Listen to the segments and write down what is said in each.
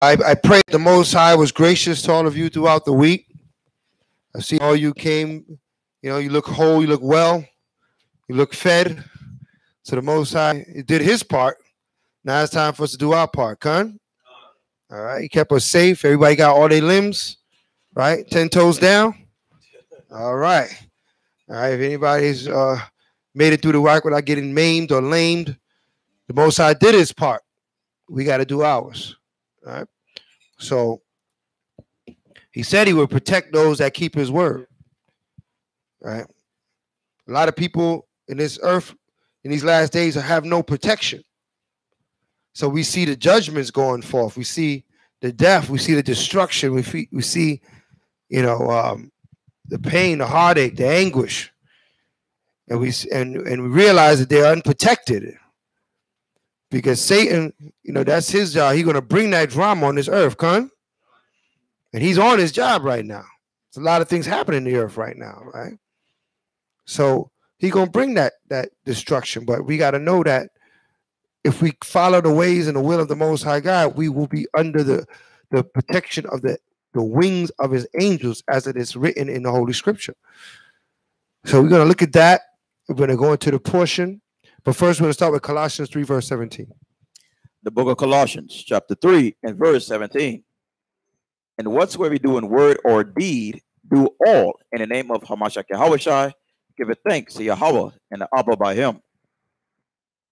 I pray the Most High was gracious to all of you throughout the week. I see all you came. You know, you look whole, you look well, you look fed. So the Most High did his part. Now it's time for us to do our part, Khan. All right, he kept us safe. Everybody got all their limbs, right? 10 toes down. All right. All right. If anybody's made it through the work without getting maimed or lamed, the Most High did his part. We got to do ours. All right. So he said he would protect those that keep his word. Right. A lot of people in this earth in these last days have no protection. So we see the judgments going forth. We see the death. We see the destruction. We see, you know, the pain, the heartache, the anguish, and we realize that they're unprotected because Satan, you know, that's his job. He's going to bring that drama on this earth, Con, and he's on his job right now. There's a lot of things happening in the earth right now, right? So he's going to bring that destruction, but we got to know that if we follow the ways and the will of the Most High God, we will be under the protection of the wings of his angels, as it is written in the Holy Scripture. So we're going to look at that. We're going to go into the portion. But first, we're going to start with Colossians 3, verse 17. The book of Colossians, chapter 3, and verse 17. And whatsoever you do in word or deed, do all in the name of Hamashiach Yahushai. Give it thanks to Yahweh and the Abba by him.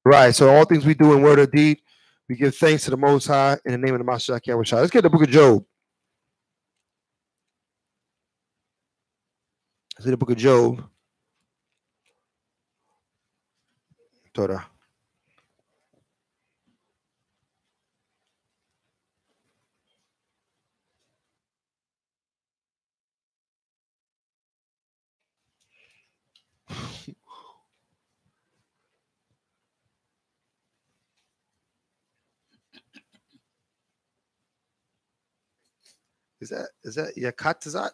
Right. So all things we do in word or deed, we give thanks to the Most High in the name of the Hamashiach Yahushai. Let's get the book of Job. Let's see the book of Job. Torah. Is that Yakatazat?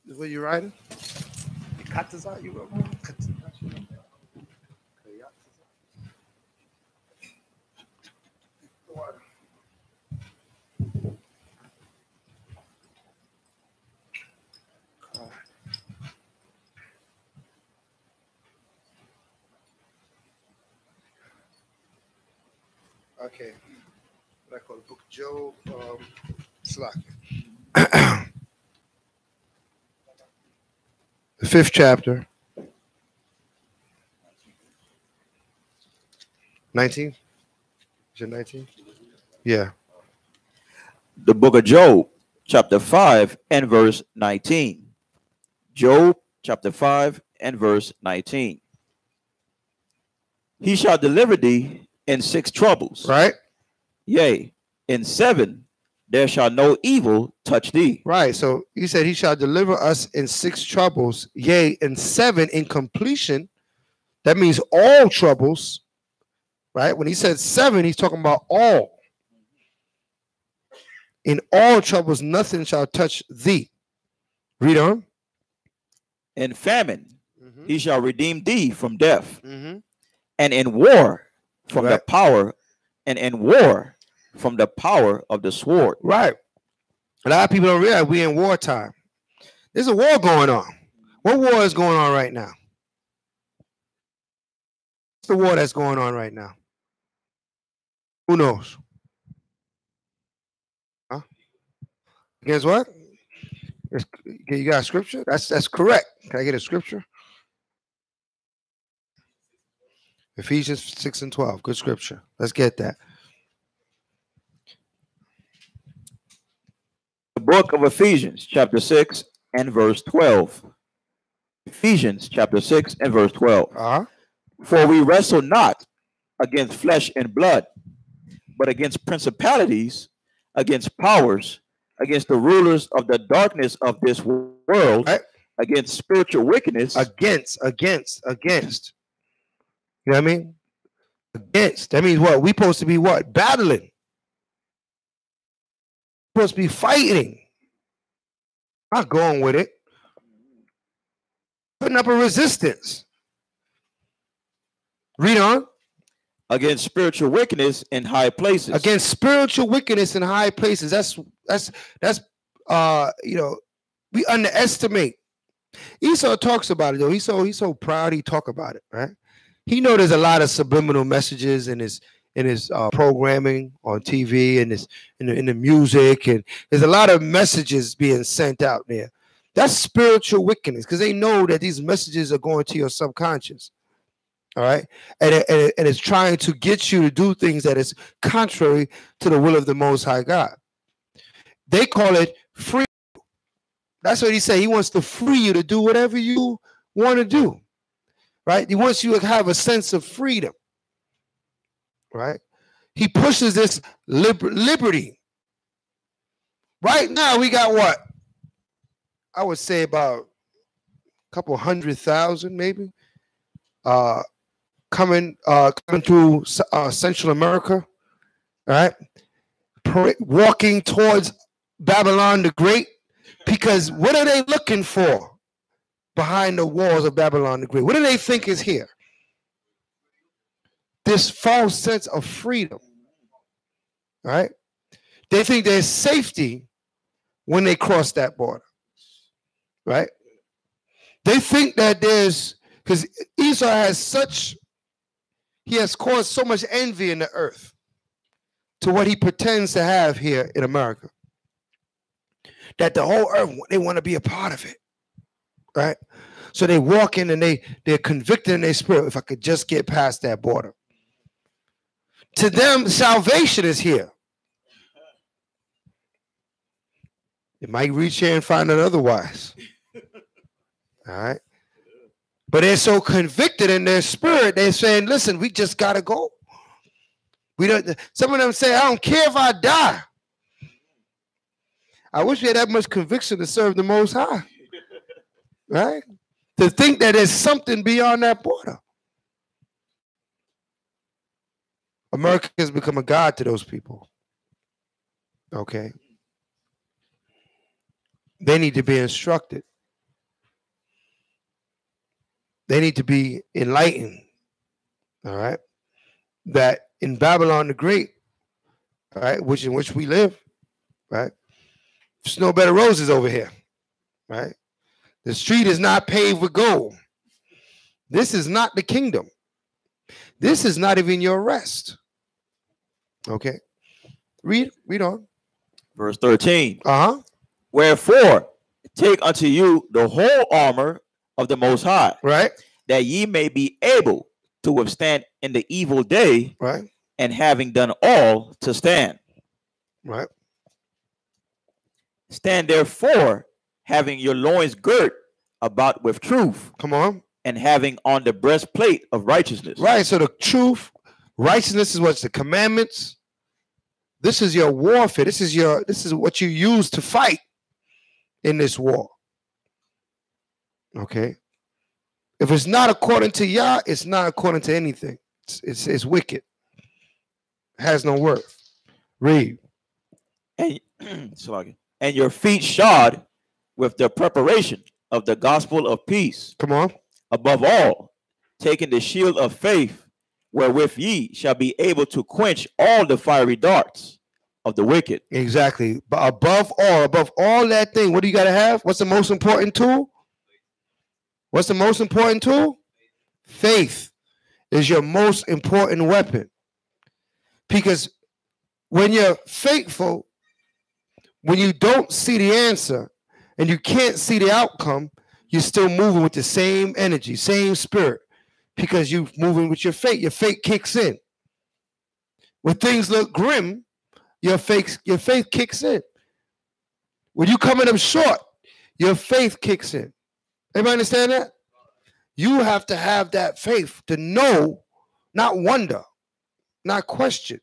Is what you're writing? Yakatazat, you wrote? Okay. What I call the book of Job. Slack. The 5th chapter. 19? Is it 19? Yeah. The book of Job, chapter 5, and verse 19. Job, chapter 5, and verse 19. He shall deliver thee in 6 troubles. Right? Yea, in 7 there shall no evil touch thee. Right. So he said he shall deliver us in 6 troubles. Yea, in 7 in completion. That means all troubles. Right? When he said 7, he's talking about all. In all troubles, nothing shall touch thee. Read on. In famine, he shall redeem thee from death. And in war, from the power, and in war, from the power of the sword. Right. A lot of people don't realize we're in wartime. There's a war going on. What war is going on right now? What's the war that's going on right now? Who knows? Huh? Guess what? You got a scripture? That's correct. Can I get a scripture? Ephesians 6 and 12. Good scripture. Let's get that. The book of Ephesians, chapter 6 and verse 12. Ephesians, chapter 6 and verse 12. For we wrestle not against flesh and blood, but against principalities, against powers, against the rulers of the darkness of this world, against spiritual wickedness. Against. You know what I mean? Against. That means what? We're supposed to be what? Battling. We're supposed to be fighting. Not going with it. Putting up a resistance. Read on. against spiritual wickedness in high places. Against spiritual wickedness in high places. That's you know, we underestimate. Esau talks about it though. He's so proud he talk about it, right? He know there's a lot of subliminal messages in his programming on TV and in the music, and there's a lot of messages being sent out there. That's spiritual wickedness because they know that these messages are going to your subconscious. All right, and it's trying to get you to do things that is contrary to the will of the Most High God. They call it free. That's what he said. He wants to free you to do whatever you want to do, right? He wants you to have a sense of freedom, right? He pushes this liberty. Right now, we got what? I would say about a couple 100,000 maybe coming through Central America, right? Walking towards Babylon the Great, because what are they looking for behind the walls of Babylon the Great? What do they think is here? This false sense of freedom, right? They think there's safety when they cross that border, right? They think that there's, because Esau he has caused so much envy in the earth to what he pretends to have here in America, that the whole earth, they want to be a part of it, right? So they walk in and they're convicted in their spirit. If I could just get past that border. To them, salvation is here. They might reach here and find it otherwise. All right. But they're so convicted in their spirit, they're saying, listen, we just gotta go. We don't. Some of them say, I don't care if I die. I wish we had that much conviction to serve the Most High. Right? To think that there's something beyond that border. America has become a god to those people. Okay. They need to be instructed. They need to be enlightened. All right. That in Babylon the Great, all right, in which we live, right? There's no better roses over here. Right? The street is not paved with gold. This is not the kingdom. This is not even your rest. Okay. Read on. Verse 13. Uh-huh. Wherefore, take unto you the whole armor of the Most High, right, that ye may be able to withstand in the evil day, right, and having done all, to stand. Right. Stand therefore, having your loins girt about with truth. Come on. And having on the breastplate of righteousness. Right. So the truth, righteousness is what's the commandments. This is your warfare. This is what you use to fight in this war. Okay. If it's not according to Yah, it's not according to anything. It's wicked. It has no worth. Read. And your feet shod with the preparation of the gospel of peace. Come on. Above all, taking the shield of faith, wherewith ye shall be able to quench all the fiery darts of the wicked. Exactly. But above all that thing, what do you got to have? What's the most important tool? What's the most important tool? Faith is your most important weapon. Because when you're faithful, when you don't see the answer and you can't see the outcome, you're still moving with the same energy, same spirit, because you're moving with your faith. Your faith kicks in. When things look grim, your faith kicks in. When you coming up short, your faith kicks in. Everybody understand that? You have to have that faith to know, not wonder, not question,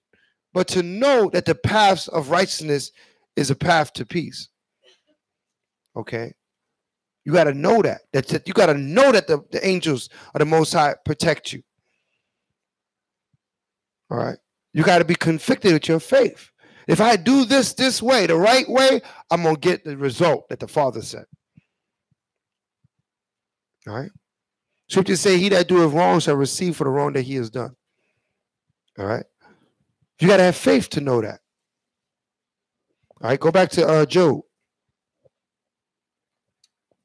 but to know that the paths of righteousness is a path to peace. Okay? You got to know that. You got to know that the angels of the Most High protect you. All right? You got to be convicted with your faith. If I do this way, the right way, I'm going to get the result that the Father said. All right? Scripture say, he that doeth wrong shall receive for the wrong that he has done. All right. You got to have faith to know that. All right. Go back to Job.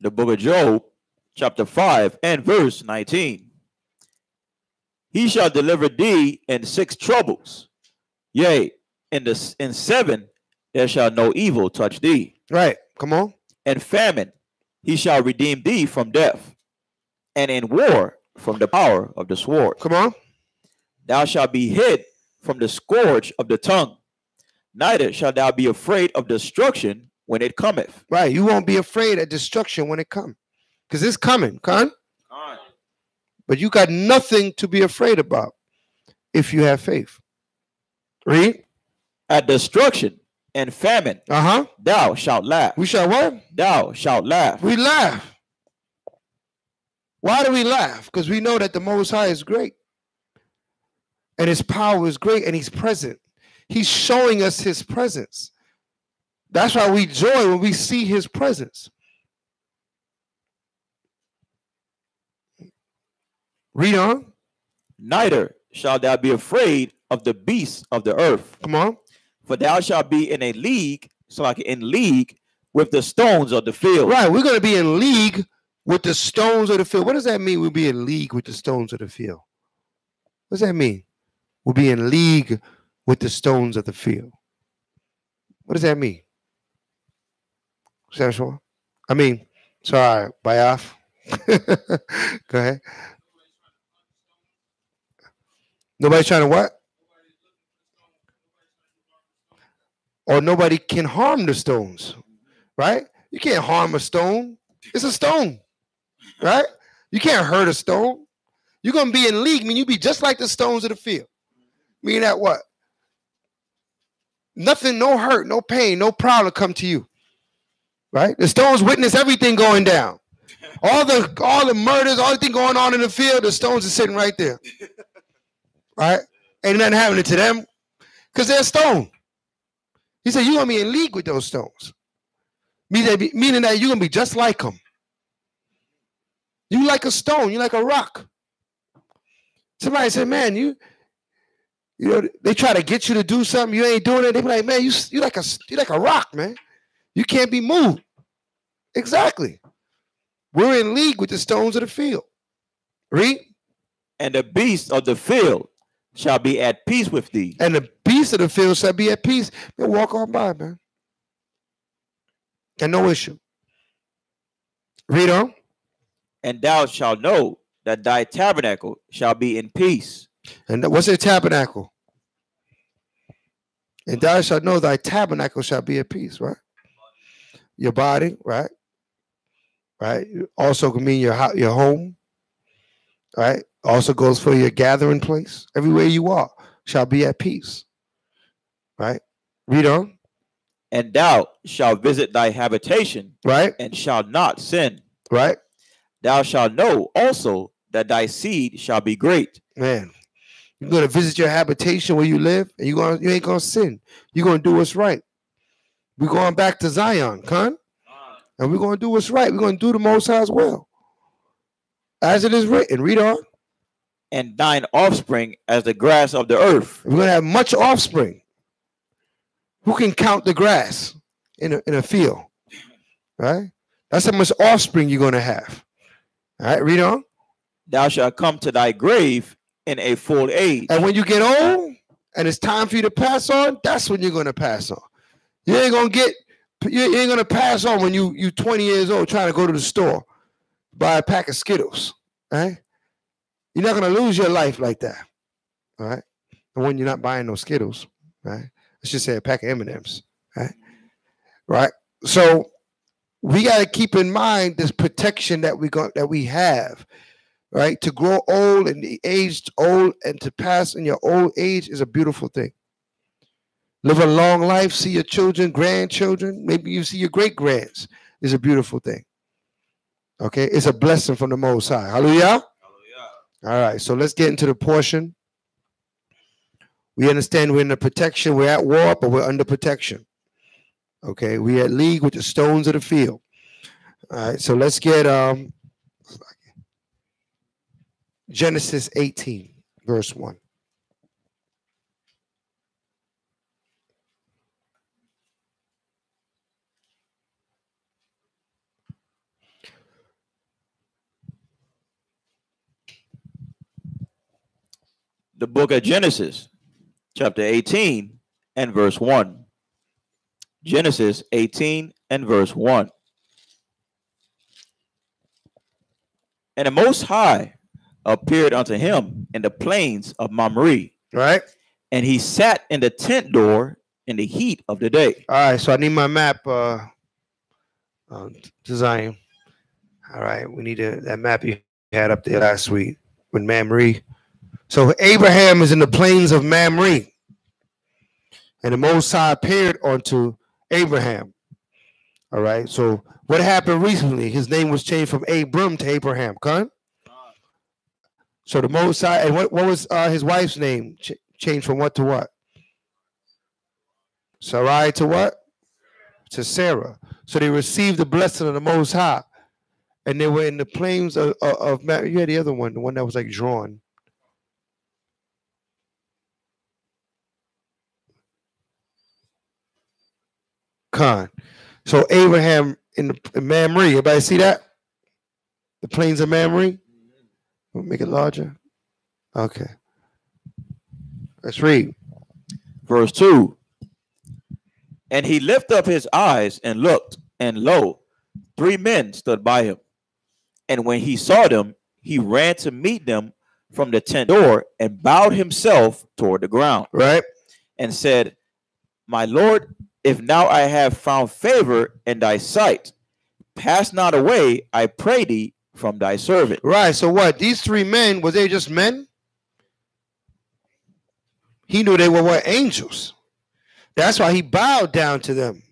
The book of Job, chapter 5 and verse 19. He shall deliver thee in 6 troubles. Yea, in 7 there shall no evil touch thee. Right. Come on. In famine he shall redeem thee from death, and in war from the power of the sword. Come on. Thou shalt be hid from the scourge of the tongue, neither shalt thou be afraid of destruction when it cometh. Right. You won't be afraid of destruction when it comes. Because it's coming, Khan. But you got nothing to be afraid about if you have faith. Read. At destruction and famine, thou shalt laugh. We shall what? Thou shalt laugh. We laugh. Why do we laugh? Because we know that the Most High is great. And his power is great and he's present. He's showing us his presence. That's why we joy when we see his presence. Read on. Neither shalt thou be afraid of the beasts of the earth. Come on. For thou shalt be in a league, so like in league with the stones of the field. Right. We're going to be in league with the stones of the field. What does that mean? We'll be in league with the stones of the field. What does that mean? We'll be in league with the stones of the field. What does that mean? Sensual? I mean, sorry, Bayaf. Go ahead. Nobody's trying to what? Or nobody can harm the stones, right? You can't harm a stone. It's a stone, right? You can't hurt a stone. You're going to be in league, mean you be just like the stones of the field. Meaning that what? Nothing, no hurt, no pain, no problem come to you, right? The stones witness everything going down. All the murders, all the thing going on in the field, the stones are sitting right there, right? Ain't nothing happening to them because they're stone. He said, you're going to be in league with those stones. Meaning that you're going to be just like them. You like a stone. You like a rock. Somebody said, man, you know, they try to get you to do something. You ain't doing it. They be like, man, you like a rock, man. You can't be moved. Exactly. We're in league with the stones of the field. Read. And the beasts of the field shall be at peace with thee. And the beasts of the field shall be at peace. They'll walk on by, man. And no issue. Read on. And thou shalt know that thy tabernacle shall be in peace. And what's a tabernacle? And thou shalt know thy tabernacle shall be at peace, right? Your body, right? Right? Also can mean your home, right? Also goes for your gathering place. Everywhere you are shall be at peace, right? Read on. And thou shalt visit thy habitation, right? And shalt not sin, right? Thou shalt know also that thy seed shall be great. Man, you're going to visit your habitation where you live, and you ain't going to sin. You're going to do what's right. We're going back to Zion, Khan. And we're going to do what's right. We're going to do the Most High's will. As it is written. Read on. And thine offspring as the grass of the earth. We're going to have much offspring. Who can count the grass in a field? Right? That's how much offspring you're going to have. All right, read on. Thou shalt come to thy grave in a full age. And when you get old and it's time for you to pass on, that's when you're going to pass on. You ain't going to pass on when you 20 years old trying to go to the store, buy a pack of Skittles, right? You're not going to lose your life like that, all right? And when you're not buying no Skittles, right? Let's just say a pack of M&Ms, right? Right? So we got to keep in mind this protection that we have, right? To grow old and the aged old and to pass in your old age is a beautiful thing. Live a long life, see your children, grandchildren, maybe you see your great-grands is a beautiful thing. Okay? It's a blessing from the Most High. Hallelujah? Hallelujah. All right, so let's get into the portion. We understand we're in the protection. We're at war, but we're under protection. Okay, we're at league with the stones of the field. All right, so let's get Genesis 18, verse 1. The book of Genesis, chapter 18 and verse 1. Genesis 18 and verse 1. And the Most High appeared unto him in the plains of Mamre. Right. And he sat in the tent door in the heat of the day. All right, so I need my map design. All right, we need that map you had up there last week with Mamre. So Abraham is in the plains of Mamre. And the Most High appeared unto Abraham. All right, so what happened recently? His name was changed from Abram to Abraham. Con? So the Most High, and what was his wife's name? Changed from what to what? Sarai to what? To Sarah. So they received the blessing of the Most High. And they were in the plains of you had the other one, the one that was like drawn. Con. So Abraham in Mamre, everybody see that? The plains of Mamre? We'll make it larger. Okay. Let's read. Verse 2. And he lifted up his eyes and looked, and lo, 3 men stood by him. And when he saw them, he ran to meet them from the tent door and bowed himself toward the ground. Right. And said, My Lord, if now I have found favor in thy sight, pass not away, I pray thee, from thy servant. Right. So what? These 3 men, were they just men? He knew they were what? Angels. That's why he bowed down to them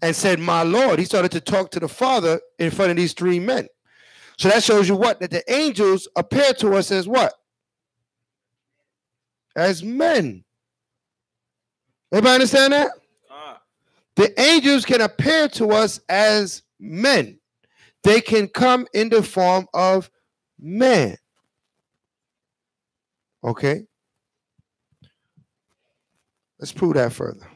and said, My Lord. He started to talk to the Father in front of these 3 men. So that shows you what? That the angels appear to us as what? As men. Everybody understand that? The angels can appear to us as men. They can come in the form of man. Okay? Let's prove that further.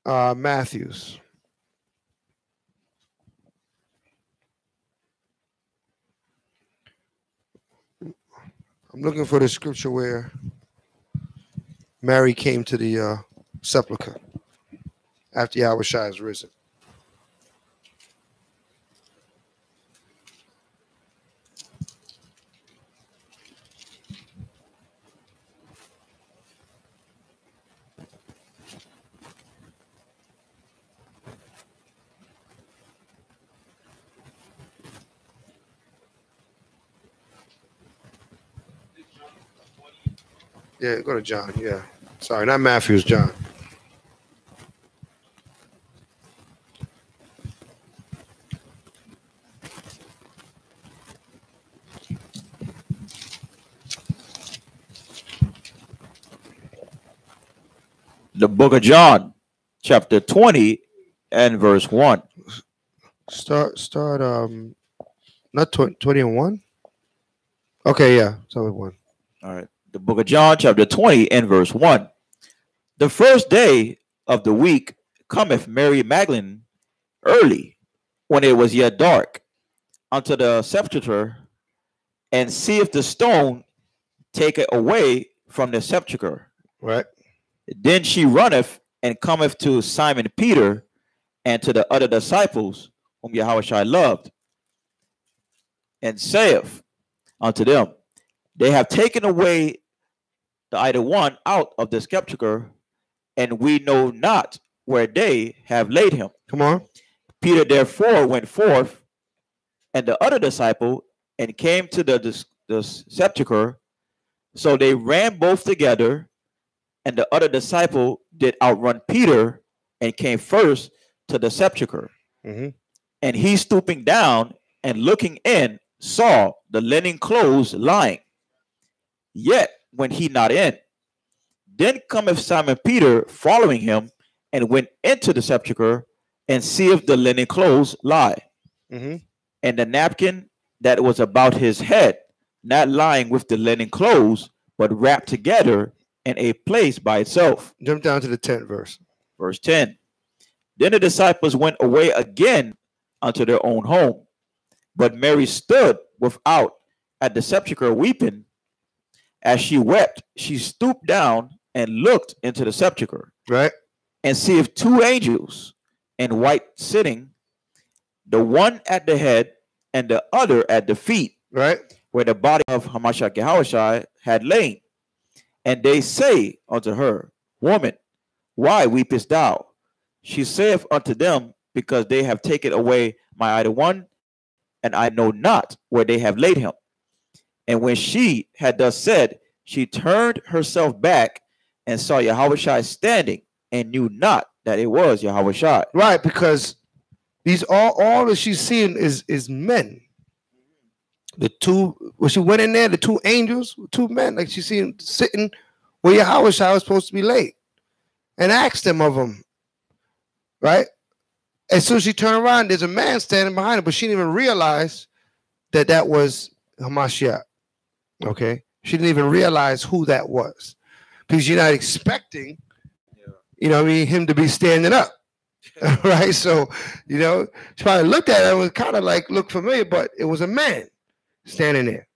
Matthews. I'm looking for the scripture where Mary came to the sepulchre after Yahushua is risen. Yeah, go to John. Yeah. Sorry, not Matthews, John. The book of John, chapter 20 and verse 1. Start not 20 and 1? Okay, yeah. Start with 1. All right. The book of John, chapter 20 and verse 1. The first day of the week cometh Mary Magdalene early, when it was yet dark, unto the sepulchre, and seeth the stone taken away from the sepulchre. Right. Then she runneth and cometh to Simon Peter and to the other disciples whom Yahushua loved, and saith unto them, They have taken away the idol one out of the sepulchre, and we know not where they have laid him. Come on. Peter therefore went forth, and the other disciple, and came to the sepulchre. So they ran both together, and the other disciple did outrun Peter, and came first to the sepulchre. Mm-hmm. And he, stooping down and looking in, saw the linen clothes lying, yet went he not in. Then cometh Simon Peter following him, and went into the sepulchre, and seeth the linen clothes lie, mm-hmm. and the napkin that was about his head, not lying with the linen clothes, but wrapped together in a place by itself. Jump down to the 10th verse. Verse 10. Then the disciples went away again unto their own home, but Mary stood without at the sepulchre weeping. As she wept, she stooped down and looked into the sepulchre. Right. And seeth two angels in white sitting, the one at the head and the other at the feet, right, where the body of Hamashiach Yahushua had lain. And they say unto her, Woman, why weepest thou? She saith unto them, Because they have taken away my idol one, and I know not where they have laid him. And when she had thus said, she turned herself back and saw Yahushua standing, and knew not that it was Yahushua. Right, because these all that she's seeing is men. The two, when she went in there, the two angels, two men, like she's seeing sitting where Yahushua was supposed to be laid, and asked them of him. Right, as soon as she turned around, there's a man standing behind her, but she didn't even realize that was Hamashiach. Okay, she didn't even realize who that was, because you're not expecting, you know what I mean, him to be standing up. Right, so you know, she probably looked at it and was kind of like looked familiar, but it was a man standing there.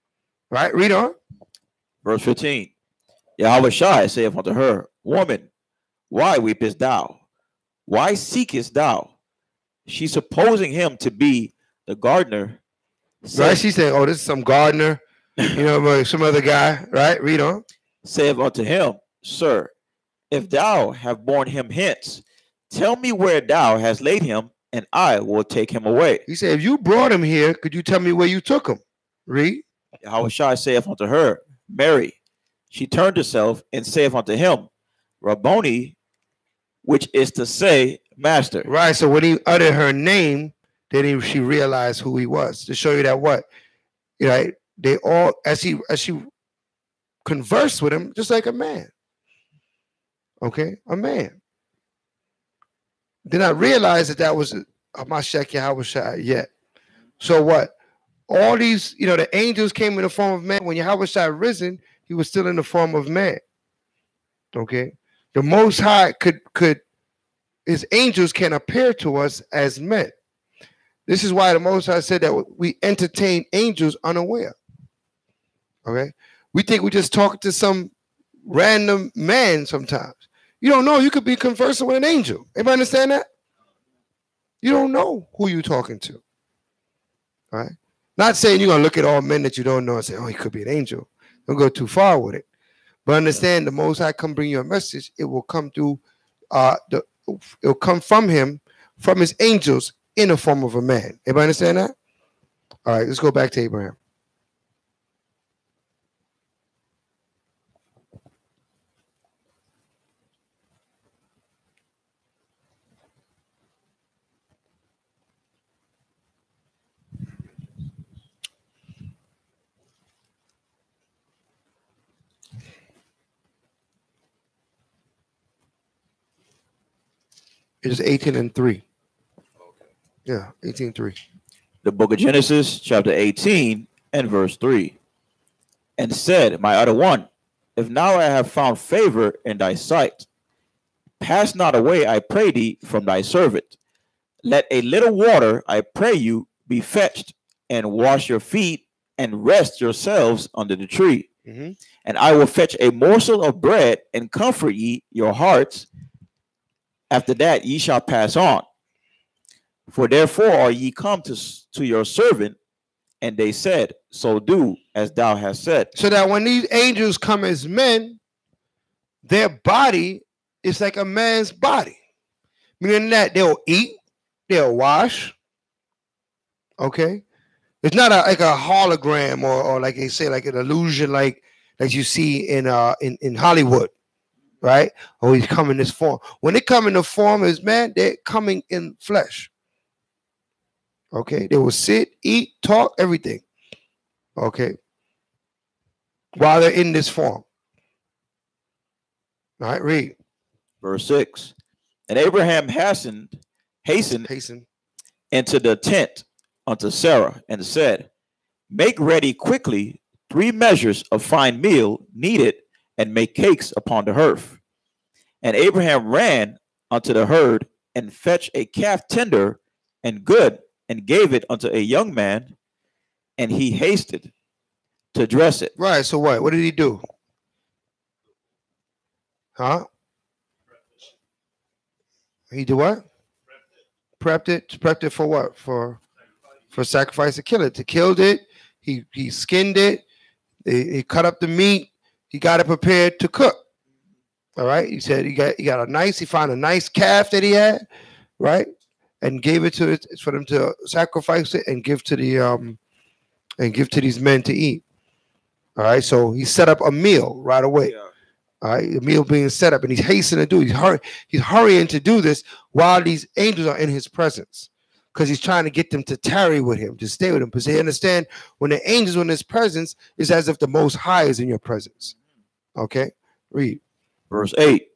Right, read on. Verse 15. Yahushua saith unto her, Woman, why weepest thou? Why seekest thou? She, supposing him to be the gardener, said, right, she said, oh, this is some gardener, you know, some other guy. Right, read on. Saith unto him, Sir, if thou have borne him hence, tell me where thou hast laid him, and I will take him away. He said, if you brought him here, could you tell me where you took him? Read. Yahushua saith unto her, Mary. She turned herself and saith unto him, Rabboni, which is to say, Master. Right, so when he uttered her name, then she realized who he was. To show you that what? Right, they all, as she conversed with him, just like a man. Okay, a man. Did not realize that was Hamashiach Yahushua yet. So what? All these, you know, the angels came in the form of man. When Yahushua risen, he was still in the form of man. Okay, the Most High could his angels can appear to us as men. This is why the Most High said that we entertain angels unaware. Okay, we think we're just talking to some random man sometimes. You don't know. You could be conversing with an angel. Everybody understand that? You don't know who you're talking to. All right? Not saying you're going to look at all men that you don't know and say, oh, he could be an angel. Don't go too far with it. But understand, the Most High come bring you a message. It will come through, it'll come from him, from his angels, in the form of a man. Everybody understand that? All right, let's go back to Abraham. It is 18:3. Yeah, 18:3. The book of Genesis, chapter 18, and verse 3. And said, My other one, if now I have found favor in thy sight, pass not away, I pray thee, from thy servant. Let a little water, I pray you, be fetched, and wash your feet, and rest yourselves under the tree. Mm-hmm. And I will fetch a morsel of bread, and comfort ye your hearts. After that ye shall pass on. For therefore are ye come to your servant. And they said, So do as thou hast said. So that when these angels come as men, their body is like a man's body. Meaning that they'll eat, they'll wash. Okay? It's not like a hologram or like they say, like an illusion like you see in Hollywood. Right? Or he's coming in this form. When they come in the form as man, they're coming in flesh. Okay? They will sit, eat, talk, everything. Okay? While they're in this form. All right, read. Verse 6. And Abraham hastened into the tent unto Sarah and said, Make ready quickly 3 measures of fine meal kneaded, and make cakes upon the hearth. And Abraham ran unto the herd and fetched a calf tender and good, and gave it unto a young man, and he hasted. to dress it. Right. So what? What did he do? Huh? He did what? Prepped it. Prepped it for what? For sacrifice to kill it. To killed it. He skinned it. He cut up the meat. He got it prepared to cook. All right. He said he found a nice calf that he had, right, and gave it to it for them to sacrifice it and give to these men to eat. All right. So he set up a meal right away. Yeah. All right, the meal being set up, and he's hastening to do it. He's hurrying to do this while these angels are in his presence, because he's trying to get them to tarry with him, to stay with him, because they understand when the angels are in his presence, it's as if the Most High is in your presence. Okay, read. Verse 8.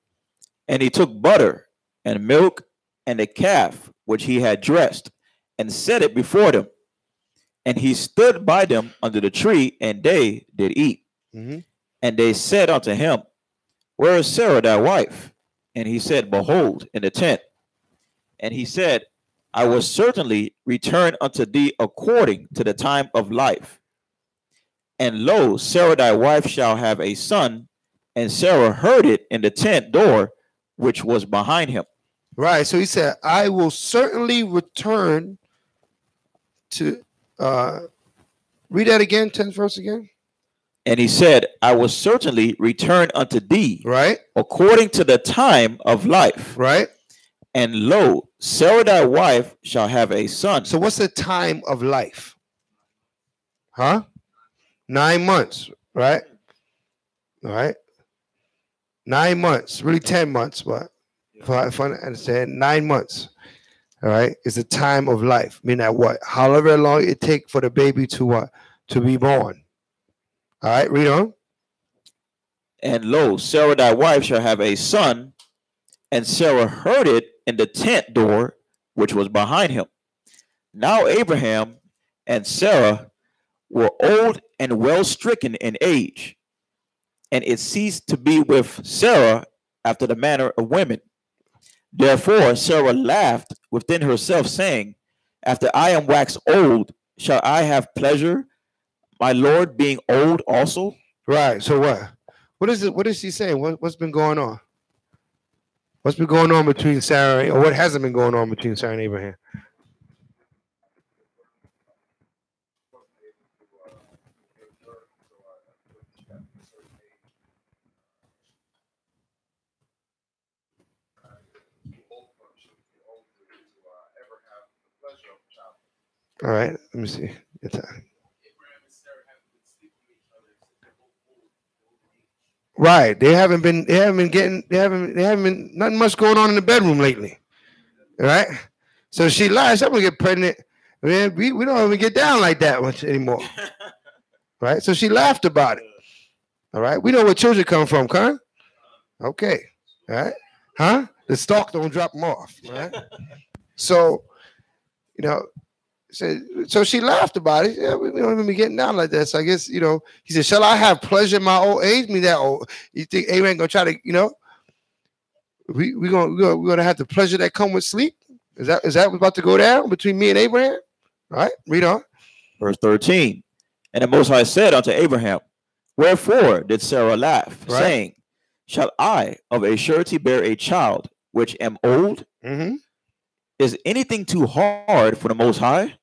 And he took butter and milk and a calf which he had dressed, and set it before them. And he stood by them under the tree, and they did eat. Mm-hmm. And they said unto him, Where is Sarah thy wife? And he said, Behold, in the tent. And he said, I will certainly return unto thee according to the time of life. And lo, Sarah thy wife shall have a son. And Sarah heard it in the tent door, which was behind him. Right. So he said, I will certainly return to, read that again, 10th verse again. And he said, I will certainly return unto thee, right, according to the time of life. Right. And lo, Sarah thy wife shall have a son. So what's the time of life? Huh? 9 months, right? All right. 9 months, really 10 months, but if I understand, 9 months, all right, is the time of life. Meaning that what? However long it takes for the baby to be born. All right, read on. And lo, Sarah thy wife shall have a son, and Sarah heard it in the tent door, which was behind him. Now Abraham and Sarah were old and well stricken in age, and it ceased to be with Sarah after the manner of women. Therefore Sarah laughed within herself, saying, After I am waxed old, shall I have pleasure, my Lord being old also? Right. So what? What is it? What is she saying? What's been going on? What's been going on between Sarah, or what hasn't been going on between Sarah and Abraham? All right. Let me see. Right. They haven't been nothing much going on in the bedroom lately. All right. So she lies, I'm gonna get pregnant. Man, we don't even get down like that much anymore. Right? So she laughed about it. All right. We know where children come from, huh? Okay. All right. Huh? The stalk don't drop them off. Right? So, so she laughed about it. Yeah, we don't even be getting down like that. So I guess, he said, shall I have pleasure in my old age? Me that old. You think Abraham gonna try to, we're gonna have the pleasure that come with sleep? Is that what's about to go down between me and Abraham? All right, read on. Verse 13. And the Most High said unto Abraham, Wherefore did Sarah laugh, saying, Shall I of a surety bear a child which am old? Mm-hmm. Is anything too hard for the Most High?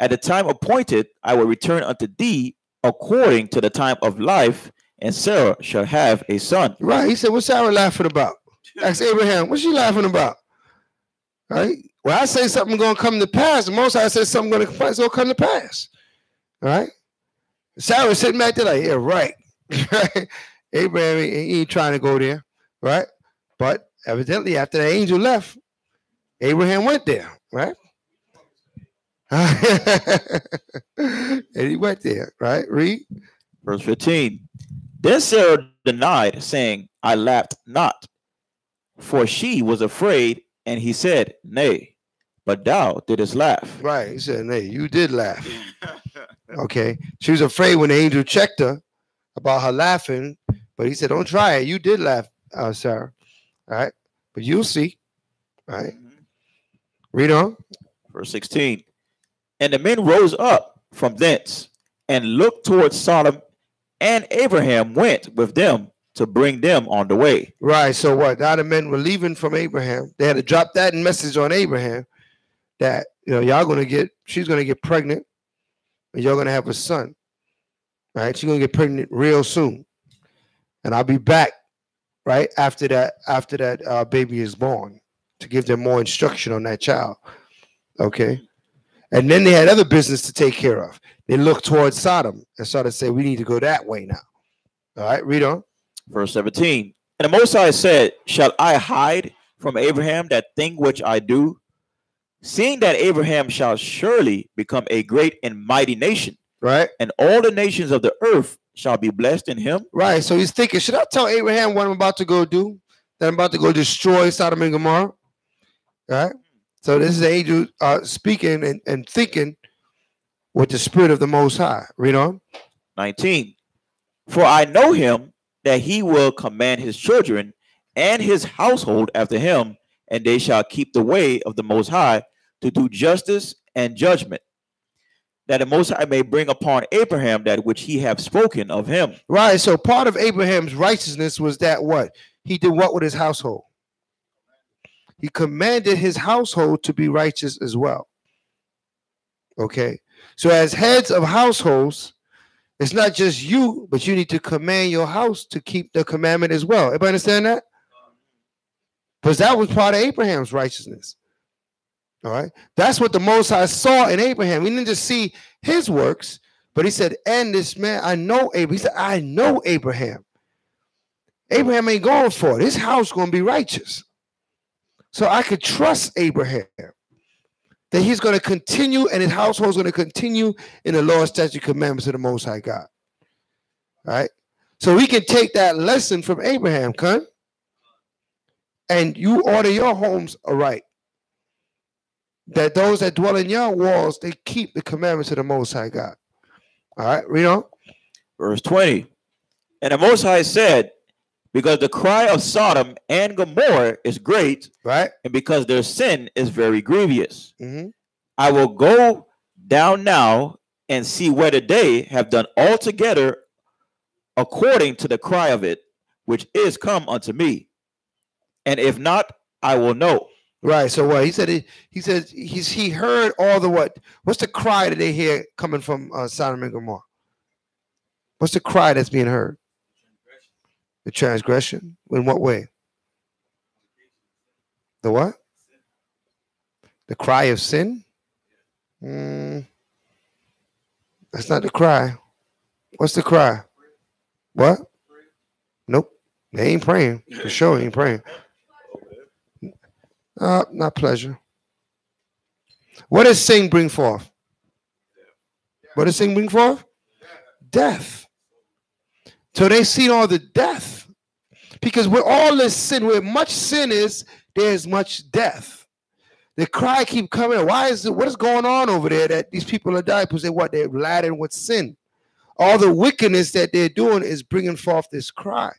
At the time appointed, I will return unto thee according to the time of life, and Sarah shall have a son. Right. He said, what's Sarah laughing about? Ask Abraham, what's she laughing about? Right? Well, I say something going to come to pass. The Most High says something going to come to pass. All right? Sarah was sitting back there like, yeah, right. Abraham he ain't trying to go there. Right? But evidently, after the angel left, Abraham went there. Right? And he went there, right? Read. Verse 15. Then Sarah denied, saying, I laughed not, for she was afraid. And he said, Nay, but thou didst laugh. Right. He said, Nay, you did laugh. Okay. She was afraid when the angel checked her about her laughing, but he said, don't try it. You did laugh, Sarah. All right. But you'll see. All right. Read on. Verse 16. And the men rose up from thence and looked towards Sodom, and Abraham went with them to bring them on the way. Right. So what? Now the men were leaving from Abraham. They had to drop that message on Abraham that, she's gonna get pregnant, and you're gonna have a son. Right? She's gonna get pregnant real soon, and I'll be back right after that baby is born to give them more instruction on that child. Okay. And then they had other business to take care of. They looked towards Sodom and started to say, we need to go that way now. All right, read on. Verse 17. And the Most High said, shall I hide from Abraham that thing which I do? Seeing that Abraham shall surely become a great and mighty nation. Right. And all the nations of the earth shall be blessed in him. Right. So he's thinking, should I tell Abraham what I'm about to go do? That I'm about to go destroy Sodom and Gomorrah? Right. So this is the angel speaking and thinking with the spirit of the Most High. Read on. 19. For I know him that he will command his children and his household after him, and they shall keep the way of the Most High to do justice and judgment, that the Most High may bring upon Abraham that which he have spoken of him. Right. So part of Abraham's righteousness was that what? He did what with his household? He commanded his household to be righteous as well. Okay. So as heads of households, it's not just you, but you need to command your house to keep the commandment as well. Everybody understand that? Because that was part of Abraham's righteousness. All right. That's what the Most High saw in Abraham. He didn't just see his works, but he said, and this man, I know Abraham. He said, I know Abraham. Abraham ain't going for it. His house going to be righteous. So I could trust Abraham that he's going to continue and his household is going to continue in the law, statute, commandments of the Most High God. All right. So we can take that lesson from Abraham, Kun, and you order your homes aright. That those that dwell in your walls, they keep the commandments of the Most High God. All right, read on. Verse 20. And the Most High said, because the cry of Sodom and Gomorrah is great, right, and because their sin is very grievous, I will go down now and see whether they have done altogether according to the cry of it, which is come unto me. And if not, I will know. Right. So what he said? He heard all the what? What's the cry that they hear coming from Sodom and Gomorrah? What's the cry that's being heard? The transgression. In what way? The what? The cry of sin? That's not the cry. What's the cry? What? Nope. They ain't praying. For sure, ain't praying. Not pleasure. What does sin bring forth? What does sin bring forth? Death. So they see all the death. Because with all this sin, where much sin is, there's much death. The cry keep coming. What is going on over there that these people are dying? Because they're laden with sin. All the wickedness that they're doing is bringing forth this cry.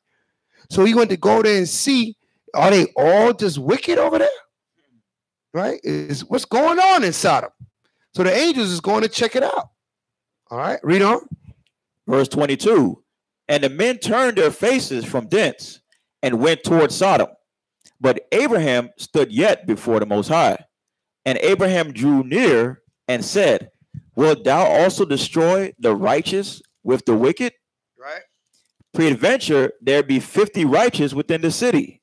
So he went to go there and see, are they all just wicked over there? Right? Is what's going on in Sodom. So the angels is going to check it out. All right, read on. Verse 22. And the men turned their faces from thence and went toward Sodom. But Abraham stood yet before the Most High. And Abraham drew near and said, wilt thou also destroy the righteous with the wicked? Right. Peradventure there be 50 righteous within the city.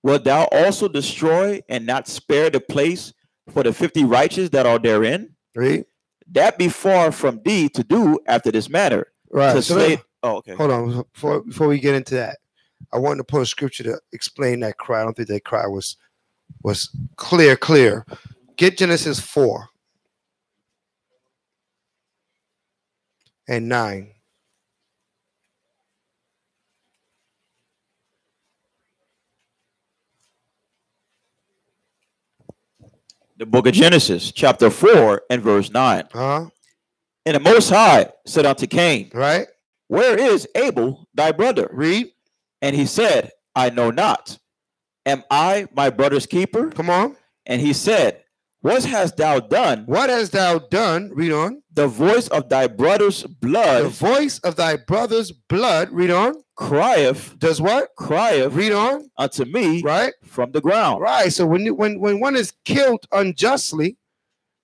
Wilt thou also destroy and not spare the place for the 50 righteous that are therein? Read. That be far from thee to do after this manner. Right. To so slay. Oh, okay. Hold on. Before we get into that, I wanted to put a scripture to explain that cry. I don't think that cry was clear. Get Genesis 4 and 9. The book of Genesis, chapter 4 and verse 9. And the Most High said unto Cain, right, where is Abel thy brother? Read. And he said, I know not. Am I my brother's keeper? Come on. And he said, What hast thou done? What hast thou done? Read on. The voice of thy brother's blood. The voice of thy brother's blood. Read on. Crieth. Does what? Crieth. Read on. Unto me. Right. From the ground. Right. So when one is killed unjustly,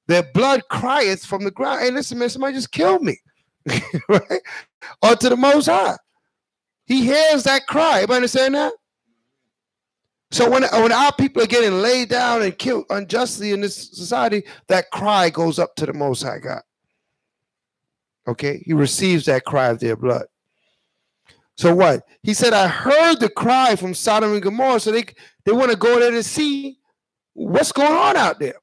their blood crieth from the ground. Hey, listen, man, somebody just killed me. Right? Or to the Most High. He hears that cry. Everybody understand that? So when our people are getting laid down and killed unjustly in this society, that cry goes up to the Most High God. Okay? He receives that cry of their blood. So what? He said, I heard the cry from Sodom and Gomorrah. So they want to go there to see what's going on out there.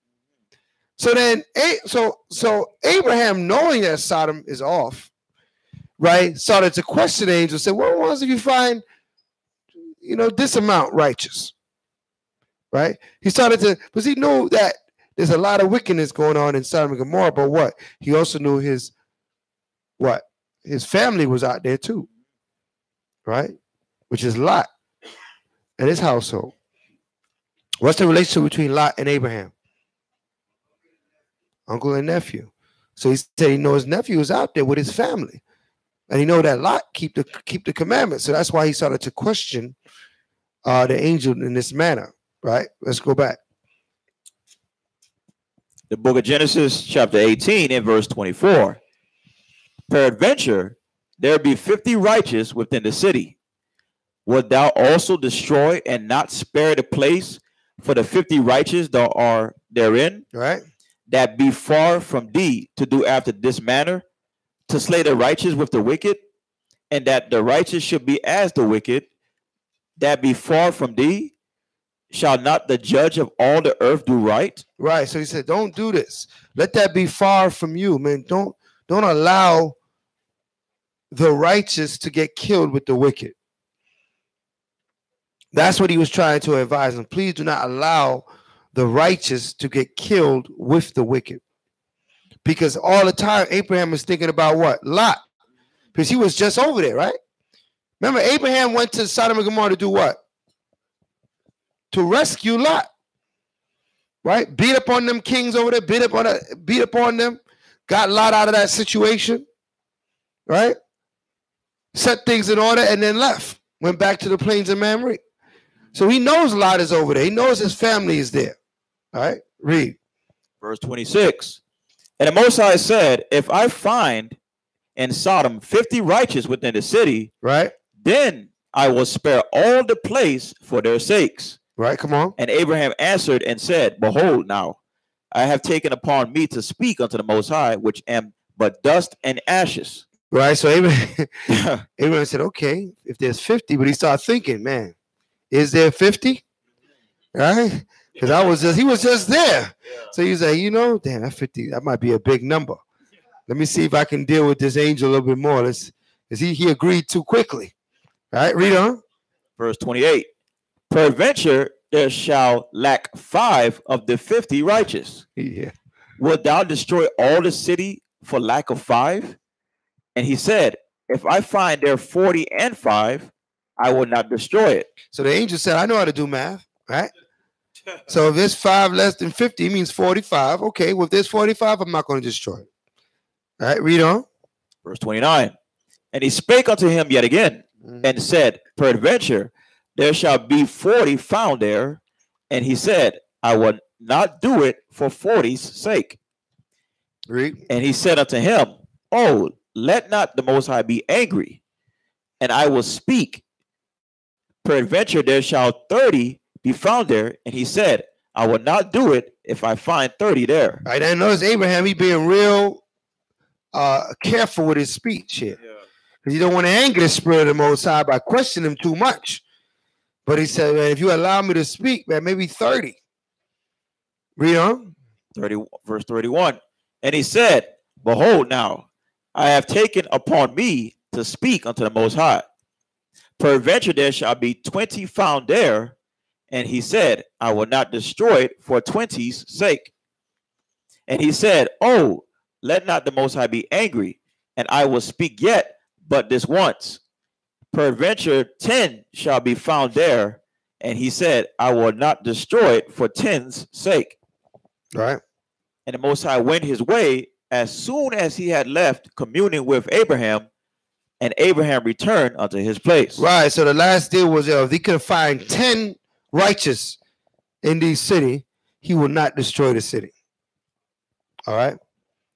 So then, so Abraham, knowing that Sodom is off, right, started to question the angel, said, well, what if you find, this amount righteous? Right? He started to, because he knew that there's a lot of wickedness going on in Sodom and Gomorrah, but what? He also knew his family was out there too. Right? Which is Lot and his household. What's the relationship between Lot and Abraham? Uncle and nephew. So he said he knows his nephew is out there with his family. And he know that Lot keep the commandments. So that's why he started to question the angel in this manner. Right? Let's go back. The book of Genesis, chapter 18, and verse 24. Peradventure, there be 50 righteous within the city. Wilt thou also destroy and not spare the place for the 50 righteous that are therein? Right. That be far from thee to do after this manner, to slay the righteous with the wicked, and that the righteous should be as the wicked, that be far from thee? Shall not the judge of all the earth do right? Right. So he said, don't do this. Let that be far from you, man. Don't allow the righteous to get killed with the wicked. That's what he was trying to advise them. Please do not allow the righteous to get killed with the wicked. Because all the time, Abraham is thinking about what? Lot. Because he was just over there, right? Remember, Abraham went to Sodom and Gomorrah to do what? To rescue Lot. Right? Beat up on them kings over there, beat up on them, got Lot out of that situation. Right? Set things in order and then left. Went back to the plains of Mamre. So he knows Lot is over there. He knows his family is there. All right? Read. Verse 26. And the Most High said, if I find in Sodom 50 righteous within the city, right, then I will spare all the place for their sakes. Right, come on. And Abraham answered and said, behold, now I have taken upon me to speak unto the Most High, which am but dust and ashes. Right, so Abraham said, okay, if there's 50, but he started thinking, man, is there 50? Right? Because he was just there. So he's like, damn, that 50, that might be a big number. Let me see if I can deal with this angel a little bit more. Because he agreed too quickly. All right, read on. Verse 28. Peradventure there shall lack 5 of the 50 righteous. Yeah. Wilt thou destroy all the city for lack of 5? And he said, if I find there 40 and 5, I will not destroy it. So the angel said, I know how to do math, right? So if there's 5 less than 50, it means 45. Okay, well, if there's 45, I'm not going to destroy it. All right, read on. Verse 29. And he spake unto him yet again, and said, peradventure, there shall be 40 found there. And he said, I will not do it for 40's sake. Read. And he said unto him, oh, let not the Most High be angry, and I will speak. Peradventure there shall 30 be found there. And he said, I will not do it if I find 30 there. All right, and notice Abraham, he being real careful with his speech here. Because you don't want to anger the spirit of the Most High by questioning him too much. But he said, man, if you allow me to speak, man, maybe 30. Read on. 30, verse 31. And he said, behold, now I have taken upon me to speak unto the Most High. Peradventure there shall be 20 found there. And he said, I will not destroy it for 20's sake. And he said, oh, let not the Most High be angry, and I will speak yet but this once. Peradventure 10 shall be found there. And he said, I will not destroy it for 10's sake. Right. And the Most High went his way as soon as he had left communing with Abraham, and Abraham returned unto his place. Right. So the last deal was, if he could find 10 righteous in the city, he will not destroy the city. All right.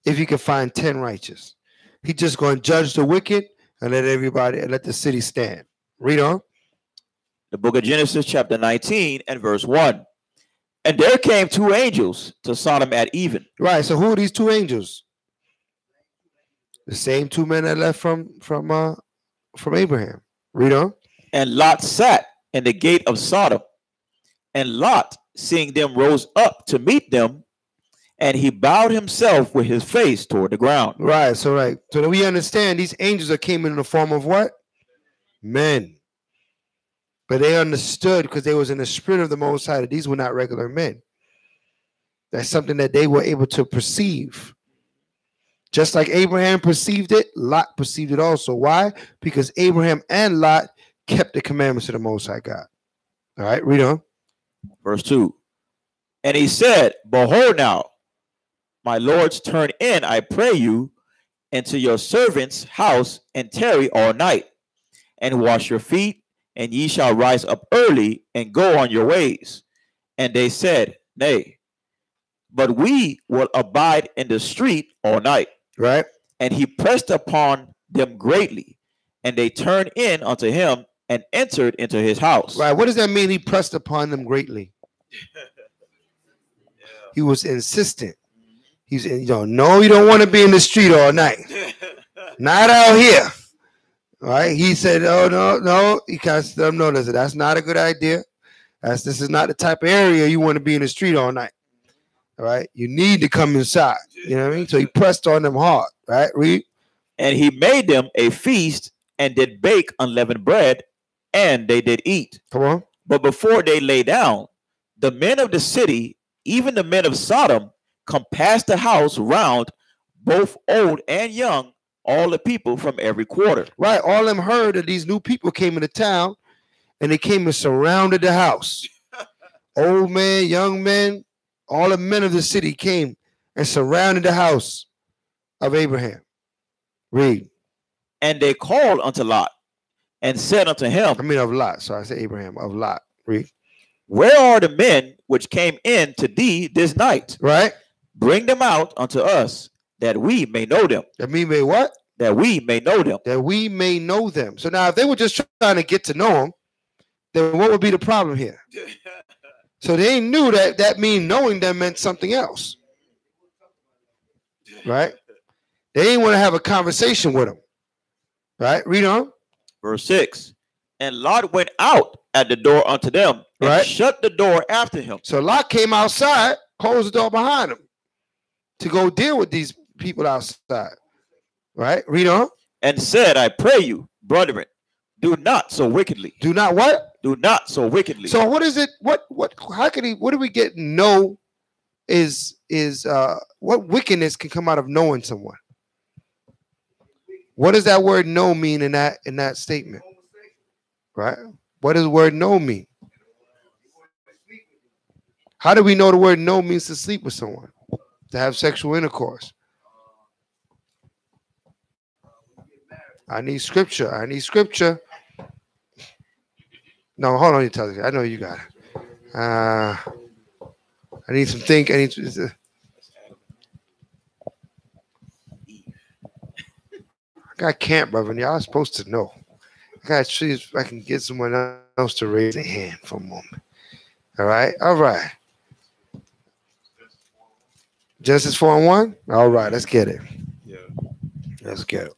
If he could find 10 righteous, he's just going to judge the wicked and let the city stand. Read on. The book of Genesis, chapter 19 and verse 1. And there came 2 angels to Sodom at even. Right. So who are these 2 angels? The same 2 men that left from Abraham. Read on. And Lot sat in the gate of Sodom. And Lot, seeing them, rose up to meet them, and he bowed himself with his face toward the ground. Right. So that we understand, these angels that came in the form of what? Men. But they understood, because they was in the spirit of the Most High, that these were not regular men. That's something that they were able to perceive. Just like Abraham perceived it, Lot perceived it also. Why? Because Abraham and Lot kept the commandments of the Most High God. All right, read on. Verse 2. And he said, Behold now, my lords, turn in, I pray you, into your servant's house, and tarry all night, and wash your feet, and ye shall rise up early, and go on your ways. And they said, Nay, but we will abide in the street all night. Right. And he pressed upon them greatly, and they turned in unto him and entered into his house. Right. What does that mean? He pressed upon them greatly. He was insistent. He's, no, you don't want to be in the street all night. Not out here. All right. He said, oh, no. He kind of let them know that's not a good idea. This is not the type of area you want to be in the street all night. All right. You need to come inside. You know what I mean? So he pressed on them hard. Right. Read. And he made them a feast and did bake unleavened bread, and they did eat. Come on. But before they lay down, the men of the city, even the men of Sodom, compassed the house round, both old and young, all the people from every quarter. Right. All of them heard that these new people came into town, and they came and surrounded the house. Old men, young men, all the men of the city came and surrounded the house of Abraham. Read. And they called unto Lot and said unto him. Of Lot. So I say Abraham, of Lot. Read. Where are the men which came in to thee this night? Right. Bring them out unto us, that we may know them. That we may what? That we may know them. That we may know them. So now if they were just trying to get to know them, then what would be the problem here? So they knew that mean knowing them meant something else. Right? They didn't want to have a conversation with them. Right? Read on. Verse 6. And Lot went out at the door unto them, and shut the door after him. So Lot came outside, closed the door behind him to go deal with these people outside. Right? Read on. And said, I pray you, brethren, do not so wickedly. Do not what? Do not so wickedly. So what is it? What do we get? Know is what wickedness can come out of knowing someone? What does that word know mean in that statement? Right? What does the word know mean? How do we know the word know means to sleep with someone? To have sexual intercourse? I need scripture. No, hold on, you tell me. I know you got it. I need some think. I got camp, brother. Y'all are supposed to know. I got to see if I can get someone else to raise their hand for a moment. All right. Genesis 4:1. All right, let's get it. Yeah. Let's get it.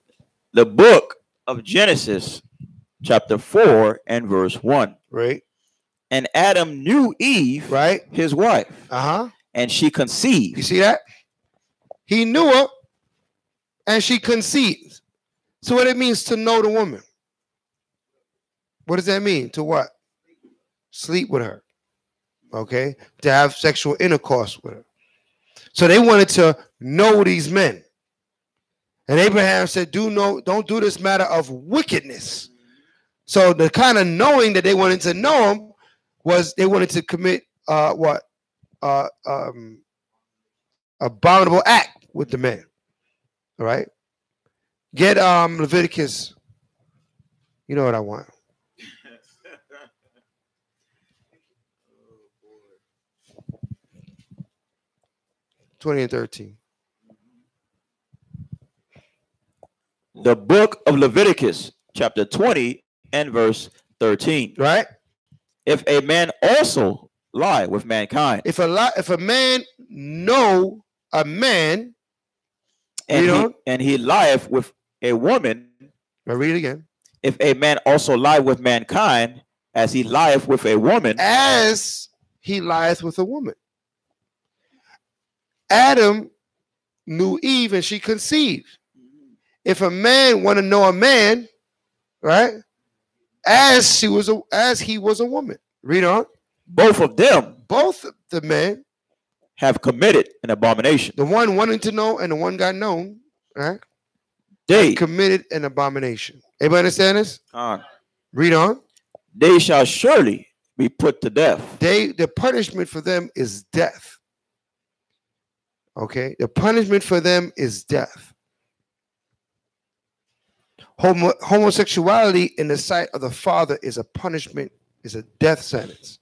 The book of Genesis, chapter 4 and verse 1. Right. And Adam knew Eve, right, his wife. And she conceived. You see that? He knew her and she conceived. So what it means to know the woman? What does that mean? To what? Sleep with her. Okay? To have sexual intercourse with her. So they wanted to know these men. And Abraham said, don't do this matter of wickedness. So the kind of knowing that they wanted to know him was they wanted to commit abominable act with the man. All right. Get Leviticus. You know what I want. 20 and 13. The book of Leviticus, chapter 20 and verse 13. Right? If a man also lie with mankind. If a man know a man, and he lieth with a woman. Now read it again. If a man also lie with mankind, as he lieth with a woman. As he lieth with a woman. Adam knew Eve and she conceived. If a man want to know a man, right? As he was a woman. Read on. Both of the men have committed an abomination. The one wanting to know and the one got known, right? They committed an abomination. Everybody understand this? Read on. They shall surely be put to death. The punishment for them is death. Okay? The punishment for them is death. Homosexuality in the sight of the Father is a punishment, is a death sentence.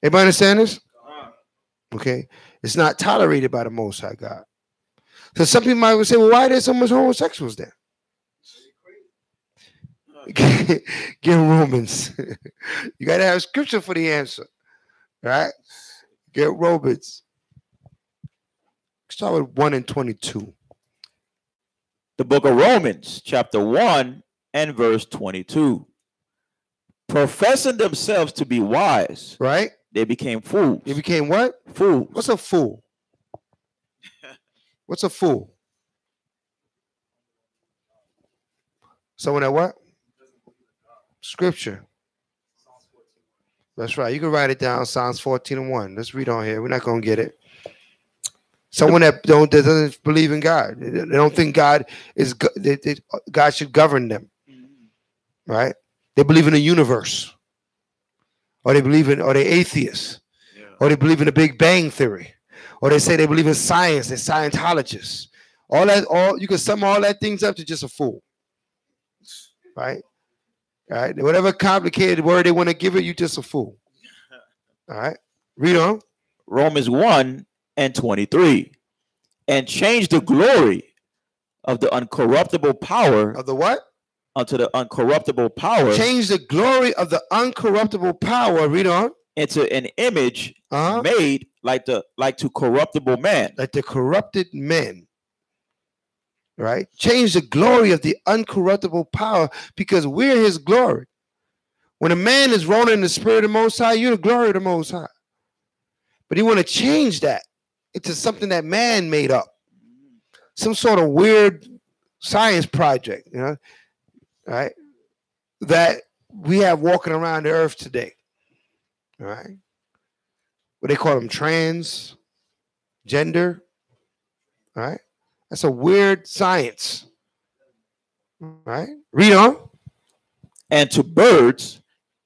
Everybody understand this? Okay? It's not tolerated by the Most High God. So some people might say, well, why are there so much homosexuals there? Get Romans. You got to have scripture for the answer. Right? Get Romans. Start with 1 and 22. The book of Romans, chapter 1 and verse 22. Professing themselves to be wise. Right? They became fools. They became what? Fools. What's a fool? What's a fool? Someone that what? Scripture. That's right. You can write it down. Psalms 14 and 1. Let's read on here. We're not going to get it. Someone that doesn't believe in God. They don't think God is God should govern them. Right? They believe in the universe. Or they believe in, or they atheists. Yeah. Or they believe in the Big Bang Theory. Or they say they believe in science. They're Scientologists. You can sum all that things up to just a fool. Right? All right. Whatever complicated word they want to give it, you just a fool. All right. Read on. Romans 1 and 23. And change the glory of the uncorruptible power. Of the what? Unto the uncorruptible power. Change the glory of the uncorruptible power. Read on. Into an image made like to corruptible man. Like the corrupted men. Right? Change the glory of the uncorruptible power because we're his glory. When a man is rolling in the spirit of the Most High, you're the glory of the Most High. But he want to change that into something that man made up. Some sort of weird science project, you know, right? That we have walking around the earth today. All right. What they call them, transgender. All right. That's a weird science. All right. Read on. And to birds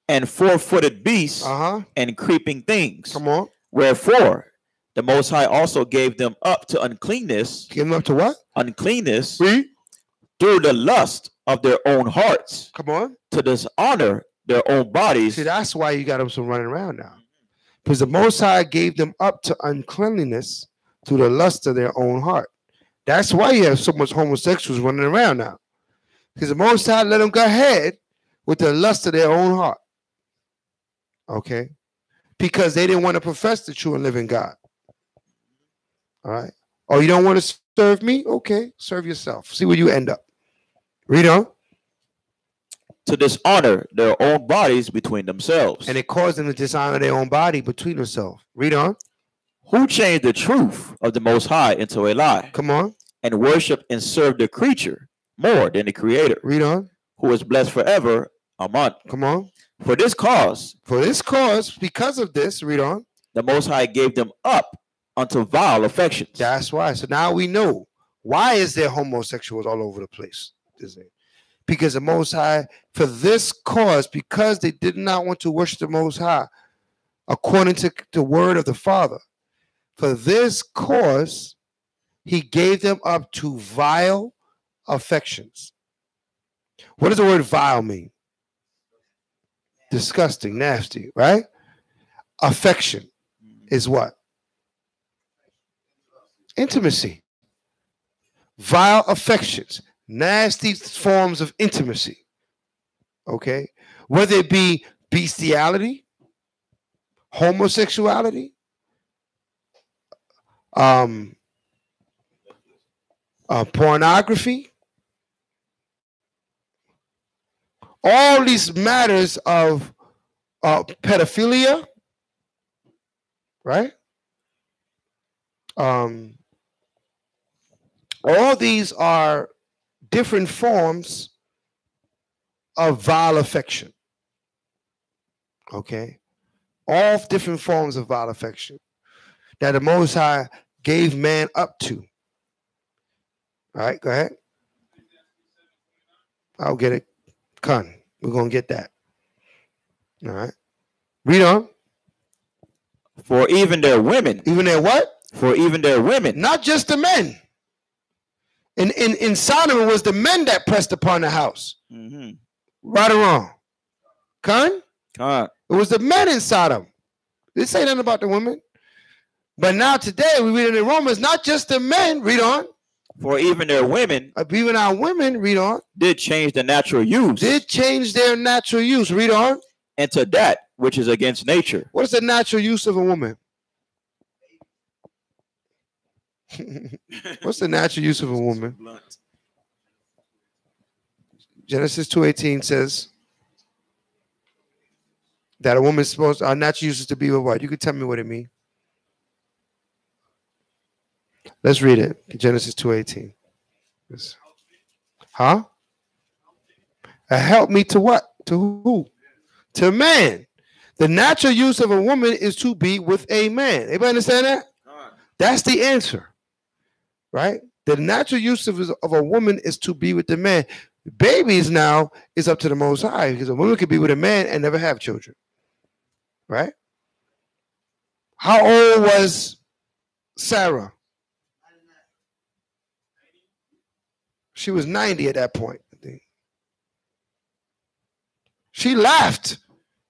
and four-footed beasts and creeping things. Come on. Wherefore the Most High also gave them up to uncleanness. Gave them up to what? Uncleanness. Read. Through the lust of their own hearts. Come on. To dishonor their own bodies. See, that's why you got them some running around now. Because the Most High gave them up to uncleanliness through the lust of their own heart. That's why you have so much homosexuals running around now. Because the Most High let them go ahead with the lust of their own heart. Okay? Because they didn't want to profess the true and living God. All right? Oh, you don't want to serve me? Okay, serve yourself. See where you end up. Read on. To dishonor their own bodies between themselves. And it caused them to dishonor their own body between themselves. Read on. Who changed the truth of the Most High into a lie. Come on. And worship and serve the creature more than the Creator. Read on. Who is blessed forever. Amen. Come on. For this cause, because of this, read on. The Most High gave them up unto vile affections. That's why. So now we know why is there homosexuals all over the place. Because the Most High, for this cause, because they did not want to worship the Most High, according to the word of the Father, for this cause, he gave them up to vile affections. What does the word vile mean? Disgusting, nasty, right? Affection is what? Intimacy. Vile affections, nasty forms of intimacy. Okay? Whether it be bestiality, homosexuality, pornography, all these matters of pedophilia, right? All these are different forms of vile affection. Okay? All different forms of vile affection that the Most High gave man up to. All right, go ahead. I'll get it. Khan. We're going to get that. All right. Read on. For even their women. Even their what? For even their women. Not just the men. In Sodom, it was the men that pressed upon the house. Mm-hmm. Right or wrong? Khan? Khan. It was the men in Sodom. They say nothing about the women. But now today, we read in the Romans, not just the men. Read on. For even their women. Even our women, read on. Did change the natural use. Did change their natural use. Read on. Into that which is against nature. What is the natural use of a woman? What's the natural use of a woman? Genesis 2:18 says that a woman's supposed, our natural use is to be with what? You could tell me what it means. Let's read it. Genesis 2:18. Huh? A help me to what? To who? To man. The natural use of a woman is to be with a man. Everybody understand that? That's the answer. Right? The natural use of a woman is to be with the man. Babies now is up to the Most High, because a woman could be with a man and never have children. Right? How old was Sarah? She was 90 at that point, I think. She laughed.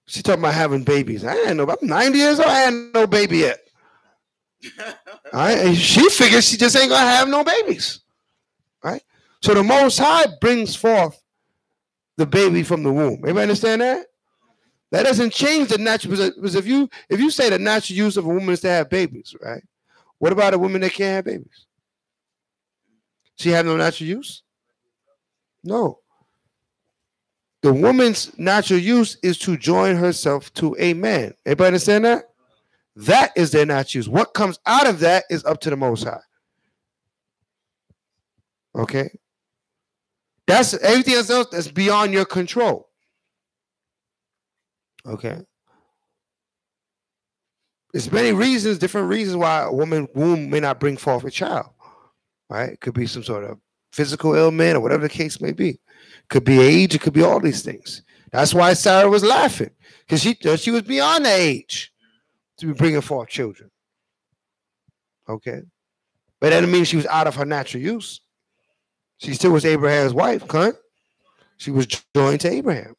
She talking about having babies. I didn't know. I'm 90 years old. I had no baby yet. All right? And she figures she just ain't going to have no babies. Right? So the Most High brings forth the baby from the womb. Everybody understand that? That doesn't change the natural, because if you say the natural use of a woman is to have babies, right? What about a woman that can't have babies? She have no natural use? No. The woman's natural use is to join herself to a man. Everybody understand that? That is their natural use. What comes out of that is up to the Most High. Okay? That's everything else that's beyond your control. Okay? There's many reasons, different reasons why a woman's womb may not bring forth a child. Right? It could be some sort of physical ailment or whatever the case may be. Could be age. It could be all these things. That's why Sarah was laughing, because she was beyond the age to be bringing forth children. Okay? But that didn't mean she was out of her natural use. She still was Abraham's wife, cunt. She was joined to Abraham.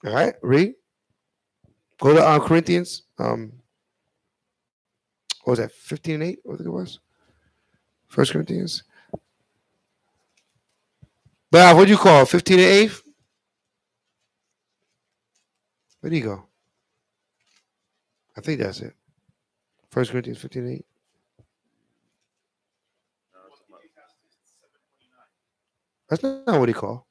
All right? Read. Go to Corinthians. What was that? 15:8? What think it was? 1 Corinthians. But what do you call it? 15:8? Where do you go? I think that's it. 1 Corinthians 15:8. That's not what he called.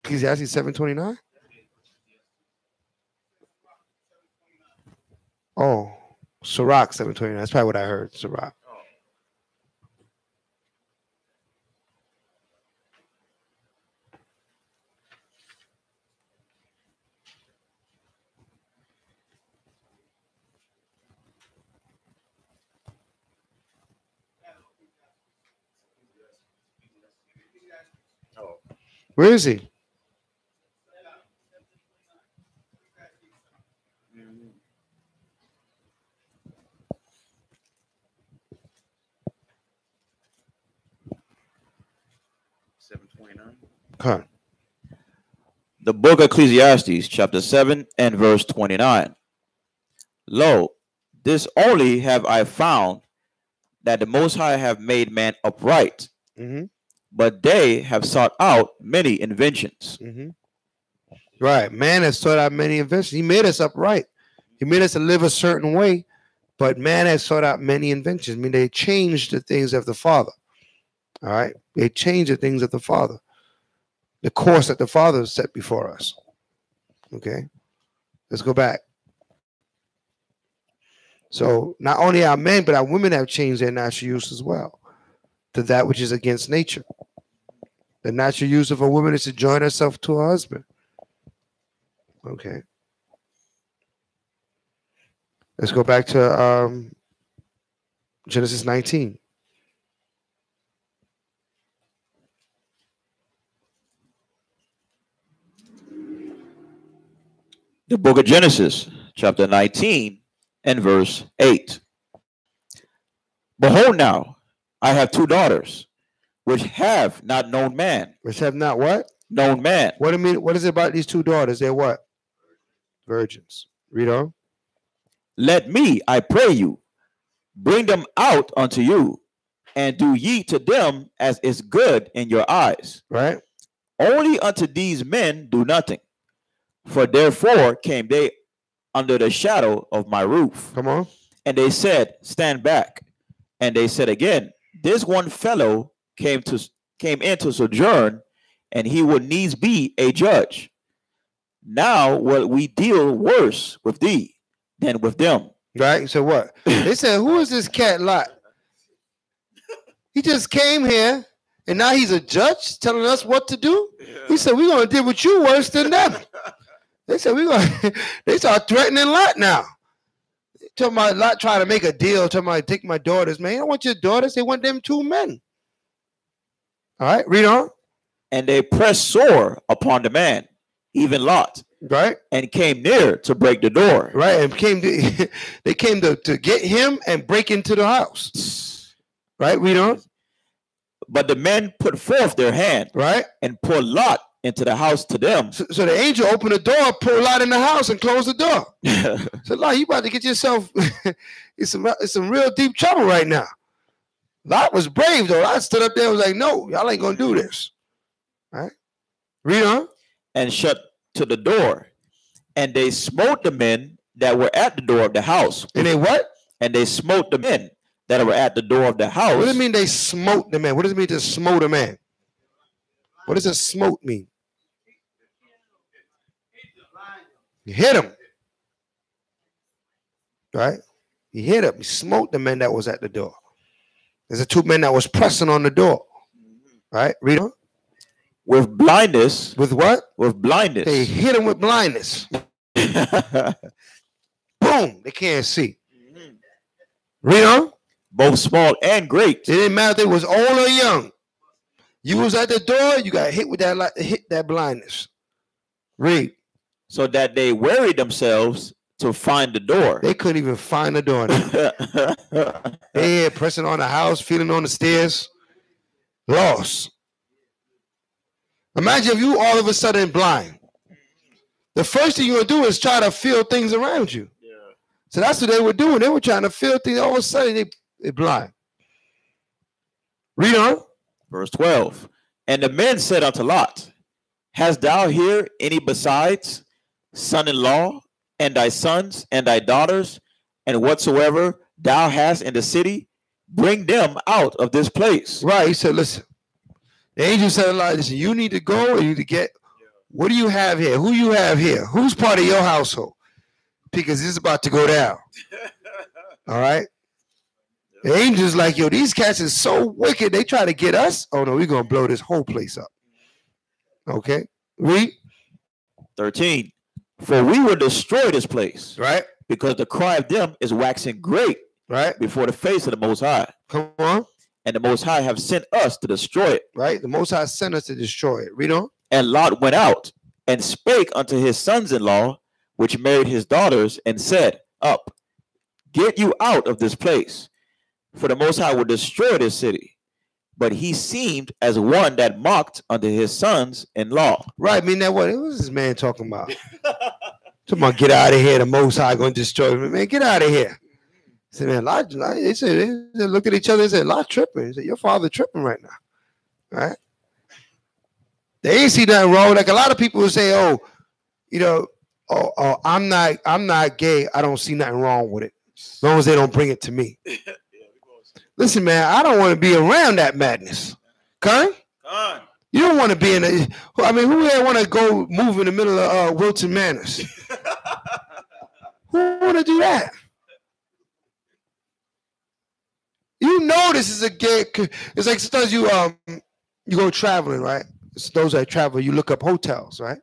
Ecclesiastes 7:29. Oh, Sirach 7:29. That's probably what I heard. Sirach. Where is he? 7:29. Come. The book of Ecclesiastes, chapter 7 and verse 29. Lo, this only have I found, that the Most High have made man upright, but they have sought out many inventions. Right. Man has sought out many inventions. He made us upright. He made us to live a certain way, but man has sought out many inventions. I mean, they changed the things of the Father. All right. They changed the things of the Father. The course that the Father set before us. Okay. Let's go back. So not only our men, but our women have changed their natural use as well to that which is against nature. The natural use of a woman is to join herself to her husband. Okay. Let's go back to Genesis 19. The book of Genesis, chapter 19 and verse 8. Behold now, I have two daughters, which have not known man. Which have not what? Known man. What do you mean? What is it about these two daughters? They're what? Virgins. Read on. Let me, I pray you, bring them out unto you, and do ye to them as is good in your eyes. Right. Only unto these men do nothing, for therefore came they under the shadow of my roof. Come on. And they said, stand back. And they said again, this one fellow came in to sojourn, and he would needs be a judge. Now will we deal worse with thee than with them. Right. So what? They said, who is this cat Lot? He just came here, and now he's a judge telling us what to do. He said, we're going to deal with you worse than them. They said, they start threatening Lot now. Talking about Lot trying to make a deal, talking about take my daughters. Man, I don't want your daughters. They want them two men. All right, read on. And they pressed sore upon the man, even Lot. Right. And came near to break the door. Right. And they came to get him and break into the house. Right, read on. But the men put forth their hand. Right. And pulled Lot into the house to them. So the angel opened the door, pulled Lot in the house, and closed the door. So Lot, you about to get yourself it's some real deep trouble right now. Lot was brave though. Lot stood up there and was like, no, y'all ain't gonna do this. All right. Read on. And shut to the door. And they smote the men that were at the door of the house. And they what? And they smote the men that were at the door of the house. What does it mean they smote the man? What does it mean to smote a man? What does a smote mean? You hit him. Right? He hit him. He smote the man that was at the door. There's the two men that was pressing on the door. Right? Read on. With blindness. With what? With blindness. They hit him with blindness. Boom. They can't see. Read on. Both small and great. It didn't matter if they was old or young. You was at the door, you got hit with that blindness. Read. So that they wearied themselves to find the door. They couldn't even find the door now. They here pressing on the house, feeling on the stairs. Lost. Imagine if you all of a sudden blind. The first thing you're going to do is try to feel things around you. Yeah. So that's what they were doing. They were trying to feel things. All of a sudden, they're blind. Read on. Verse 12. And the men said unto Lot, hast thou here any besides son-in-law, and thy sons, and thy daughters, and whatsoever thou hast in the city? Bring them out of this place. Right. He said, listen. The angel said a lot. Listen, you need to go and you need to get, what do you have here? Who you have here? Who's part of your household? Because this is about to go down. All right? The angel's like, yo, these cats is so wicked. They try to get us. Oh, no, we're going to blow this whole place up. Okay? Read. 13. For we will destroy this place. Right. Because the cry of them is waxing great. Right. Before the face of the Most High. Come on. And the Most High have sent us to destroy it. Right. The Most High sent us to destroy it. Read on. And Lot went out and spake unto his sons-in-law, which married his daughters, and said, up, get you out of this place, for the Most High will destroy this city. but he seemed as one that mocked unto his sons-in-law. Right, I mean that what was this man talking about? Talking about get out of here, the Most High going to destroy me. Man, get out of here. He said, man, Lot, they looked at each other and said, Lot tripping. He said, your father tripping right now. Right? They ain't see nothing wrong. Like a lot of people will say, oh, you know, I'm not gay. I don't see nothing wrong with it. As long as they don't bring it to me. Listen, man, I don't want to be around that madness. Khan? You don't want to be in a, I mean, who here want to go move in the middle of Wilton Manors? Who want to do that? You know this is a gay. It's like sometimes you go traveling, right? It's those that travel, you look up hotels, right?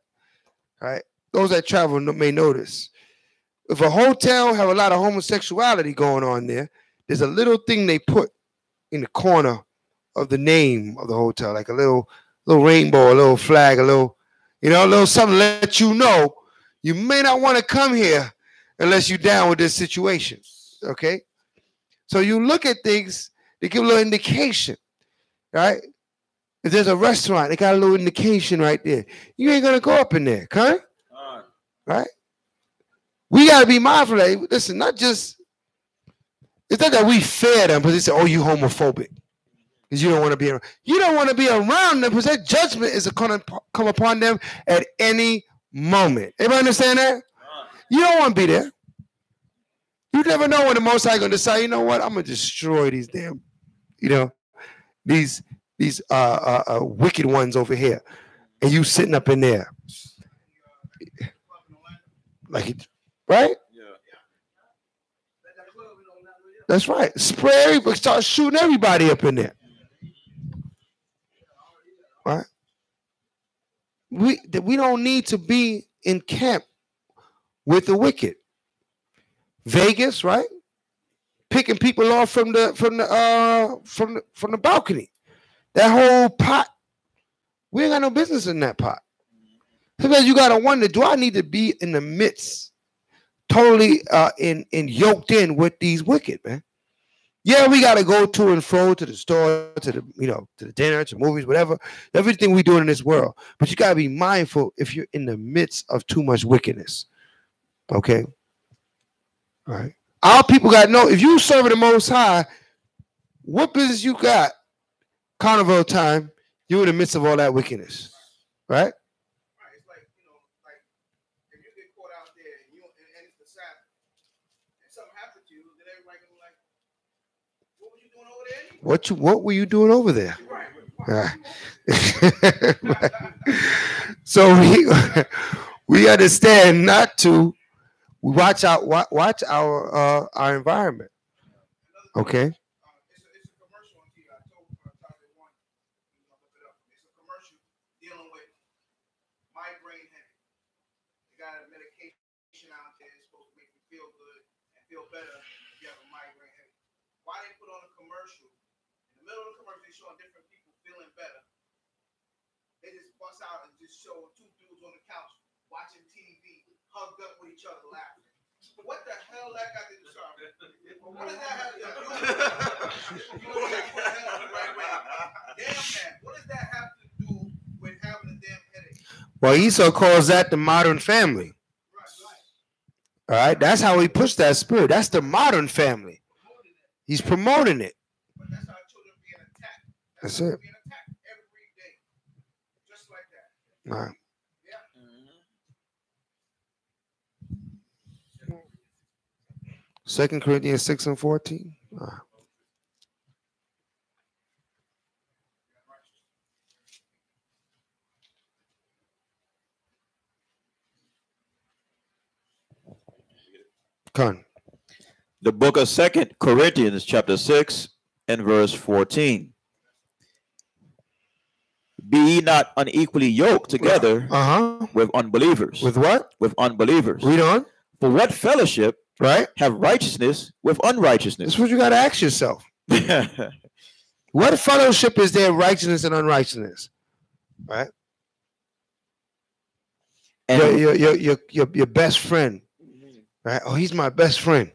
Right? Those that travel may notice. If a hotel have a lot of homosexuality going on there, there's a little thing they put in the corner of the name of the hotel, like a little rainbow, a little flag, a little something to let you know you may not want to come here unless you're down with this situation. Okay? So you look at things, they give a little indication, right? If there's a restaurant, they got a little indication right there. You ain't gonna go up in there, okay? Right? We gotta be mindful of that. Listen, it's not that we fear them, but they say, oh, you homophobic. Because you don't want to be around. You don't want to be around them because that judgment is going to come upon them at any moment. Everybody understand that? You don't want to be there. You never know when the Most High going to decide, you know what, I'm going to destroy these damn, these wicked ones over here. And you sitting up in there. Like, right? That's right. Spray, but start shooting everybody up in there. Right? We don't need to be in camp with the wicked. Vegas, right? Picking people off from the balcony. That whole pot. We ain't got no business in that pot. Sometimes you gotta wonder, do I need to be in the midst, totally yoked in with these wicked, man? Yeah, we gotta go to and fro to the store, to the dinner, to movies, whatever, everything we do in this world. But you gotta be mindful if you're in the midst of too much wickedness. Okay? All right. Our people gotta know, if you serve the Most High, what business you got? Carnival time, you're in the midst of all that wickedness. Right? What were you doing over there? So we understand not to watch our environment. Okay. It's a commercial on TV. I told Target One, look it up. It's a commercial dealing with migraine headache. They got a medication out there that's supposed to make you feel good and feel better if you have a migraine headache. Why they put on a commercial? In the middle of the commercial, they showing different people feeling better. They just bust out and just show two dudes on the couch watching TV, hugged up with each other, laughing. What the hell that got to do? Sorry. What does that have to do? Damn, man. What does that have to do with having a damn headache? Well, Esau calls that the modern family. Right. All right. That's how he pushed that spirit. That's the modern family. He's promoting it. But that's how children being attacked. That's it. Being attacked every day. Just like that. All right. 2 Corinthians 6 and 14. Come. The book of 2 Corinthians chapter 6 and verse 14. Be ye not unequally yoked together with unbelievers. With what? With unbelievers. Read on. For what fellowship, right, have righteousness with unrighteousness? That's what you got to ask yourself. What fellowship is there, righteousness and unrighteousness? Right? And your best friend, right? Oh, he's my best friend,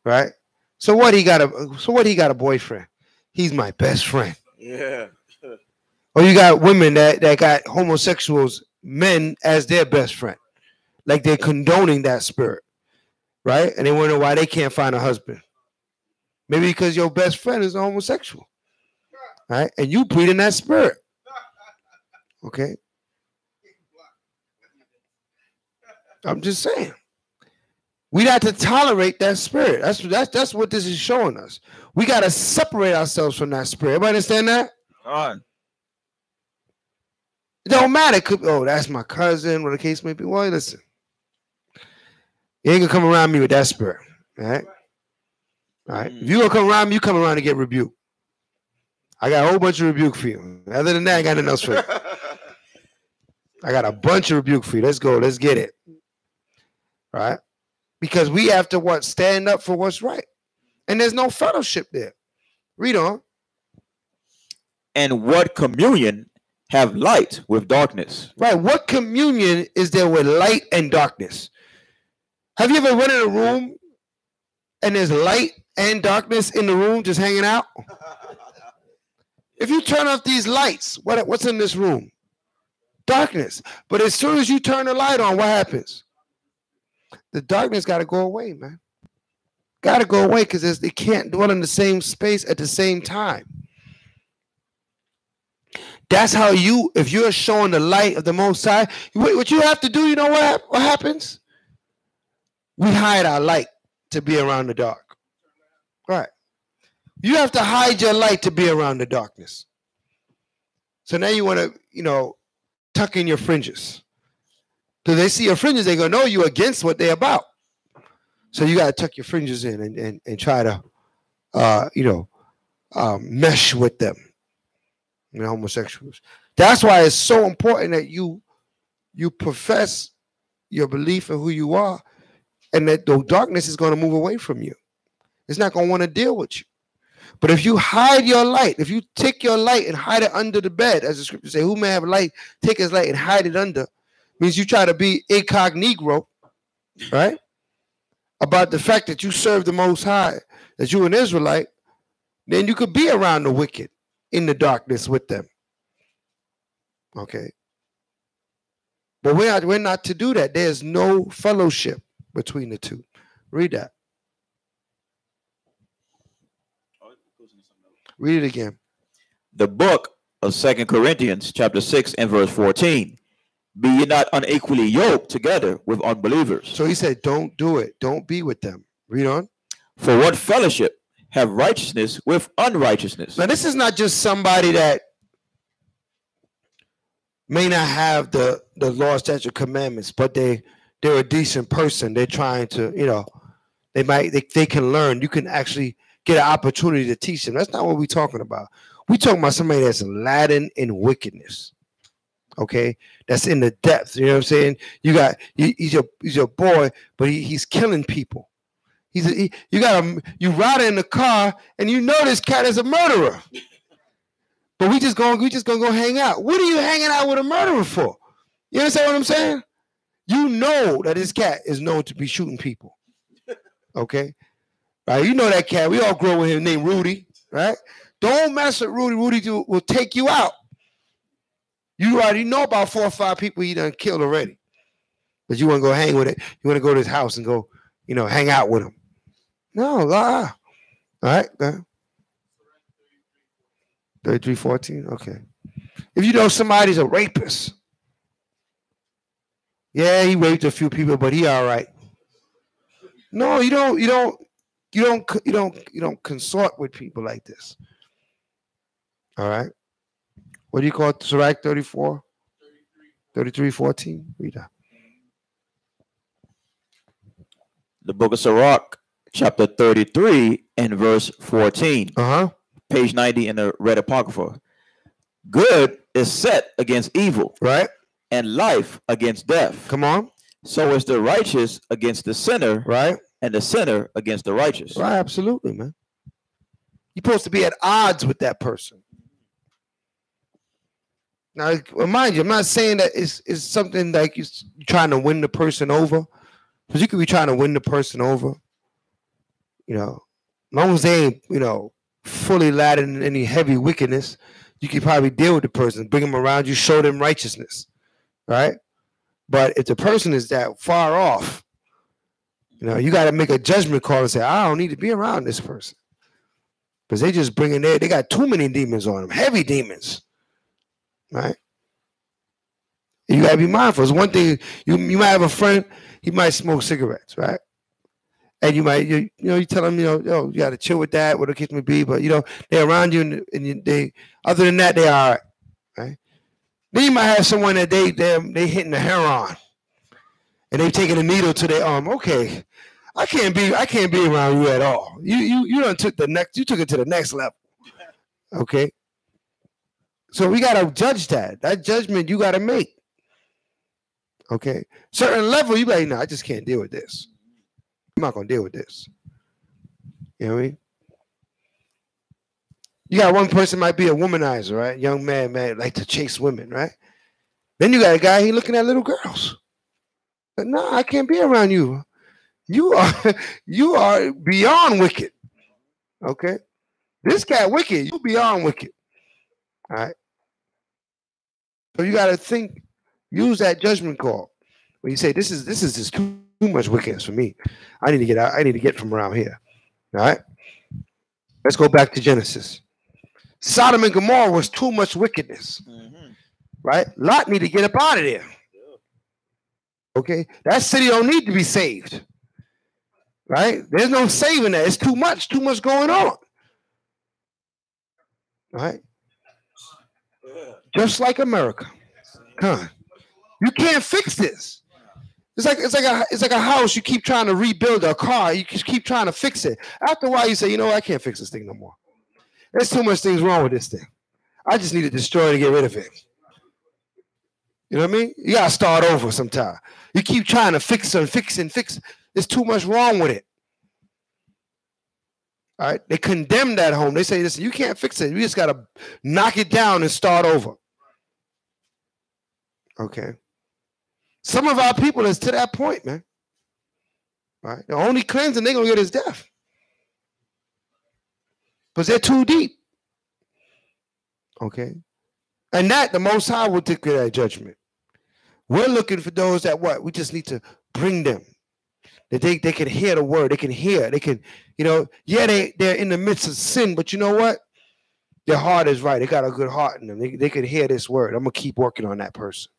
right? So what he got a boyfriend? He's my best friend. Yeah. Or you got women that got homosexuals, men as their best friend. Like they're condoning that spirit, right? And they wonder why they can't find a husband. Maybe because your best friend is a homosexual, right? And you breathing that spirit. Okay? I'm just saying. We got to tolerate that spirit. That's what this is showing us. We got to separate ourselves from that spirit. Everybody understand that? On. It don't matter. Oh, that's my cousin, whatever the case may be. Well, listen. You ain't gonna come around me with that spirit. All right? All right. If you gonna come around me, you come around to get rebuked. I got a whole bunch of rebuke for you. Other than that, I got nothing else for you. I got a bunch of rebuke for you. Let's go. Let's get it. All right? Because we have to what? Stand up for what's right. And there's no fellowship there. Read on. And what communion have light with darkness? Right. What communion is there with light and darkness? Have you ever went in a room and there's light and darkness in the room just hanging out? If you turn off these lights, what's in this room? Darkness. But as soon as you turn the light on, what happens? The darkness got to go away, man. Got to go away because they can't dwell in the same space at the same time. That's how if you're showing the light of the Most High, what you have to do, you know what happens? We hide our light to be around the dark. Right. You have to hide your light to be around the darkness. So now you want to, tuck in your fringes. Because they see your fringes, they're going to know you're against what they're about. So you got to tuck your fringes in and try to, mesh with them. Homosexuals. That's why it's so important that you profess your belief in who you are, and that the darkness is going to move away from you. It's not going to want to deal with you. But if you hide your light, if you take your light and hide it under the bed, as the scripture says, who may have light, take his light and hide it under, means you try to be incognito, right? About the fact that you serve the Most High, that you're an Israelite, then you could be around the wicked in the darkness with them. Okay. But we're not to do that. There's no fellowship between the two. Read that. Read it again. The book of 2 Corinthians chapter 6 and verse 14. Be ye not unequally yoked together with unbelievers. So he said, don't do it. Don't be with them. Read on. For what fellowship have righteousness with unrighteousness? Now, this is not just somebody that may not have the law, statute, commandments, but they're a decent person. They're trying to, they can learn. You can actually get an opportunity to teach them. That's not what we're talking about. We're talking about somebody that's laden in wickedness. Okay, that's in the depths. You know what I'm saying? He's your boy, but he's killing people. You ride in the car and you know this cat is a murderer. But we just gonna go hang out. What are you hanging out with a murderer for? You understand what I'm saying? You know that this cat is known to be shooting people. Okay? Right? You know that cat. We all grew up with him named Rudy, right? Don't mess with Rudy. Rudy will take you out. You already know about 4 or 5 people he done killed already. But you want to go hang with it. You want to go to his house and go, hang out with him. No, all right. 33:14. Okay. If you know somebody's a rapist, yeah, he raped a few people, but he all right. No, you don't consort with people like this. All right. What do you call it? Sirach 34? 33:14. Read that. The book of Sirach, chapter 33 and verse 14. Page 90 in the Red Apocrypha. Good is set against evil. Right. And life against death. Come on. So is the righteous against the sinner. Right. And the sinner against the righteous. Right, absolutely, man. You're supposed to be at odds with that person. Now, remind you, I'm not saying that it's something like you're trying to win the person over. Because you could be trying to win the person over. As long as they ain't, fully laden in any heavy wickedness, you can probably deal with the person, bring them around you, show them righteousness, right? But if the person is that far off, you got to make a judgment call and say, I don't need to be around this person. Because they just bring in there, they got too many demons on them, heavy demons, right? You got to be mindful. It's one thing, you might have a friend, he might smoke cigarettes, right? And you might, you tell them, you got to chill with that, what the case may be, but, they're around you, and they, other than that, they are all right, right? Then you might have someone that they hitting the heroin, and they've taken a needle to their arm. Okay, I can't be around you at all. You took it to the next level. Okay. So we gotta judge that. That judgment you gotta make. Okay. Certain level, you like, no, I just can't deal with this. I'm not gonna deal with this. You know what I mean? You got one person might be a womanizer, right? Young man like to chase women, right? Then you got a guy, he looking at little girls. But no, I can't be around you. You are beyond wicked. Okay? This guy wicked, you beyond wicked. All right. So you gotta think, use that judgment call. When you say this is just too much wickedness for me. I need to get out, I need to get from around here. All right. Let's go back to Genesis. Sodom and Gomorrah was too much wickedness. Mm-hmm. Right? Lot need to get up out of there. Okay? That city don't need to be saved. Right? There's no saving that. It's too much going on. Right? Just like America. Come on. You can't fix this. It's like a house you keep trying to rebuild, a car, you just keep trying to fix it. After a while you say, I can't fix this thing no more. There's too much things wrong with this thing. I just need to destroy it and get rid of it. You know what I mean? You gotta start over sometime. You keep trying to fix. There's too much wrong with it. All right? They condemn that home. They say, listen, you can't fix it. You just gotta knock it down and start over. Okay. Some of our people is to that point, man. Right? The only cleansing they're gonna get is death. Because they're too deep. Okay. And that the Most High will take care of that judgment. We're looking for those that what? We just need to bring them. That they can hear the word. They can hear. They can, they're in the midst of sin, but you know what? Their heart is right. They got a good heart in them. They can hear this word. I'm going to keep working on that person.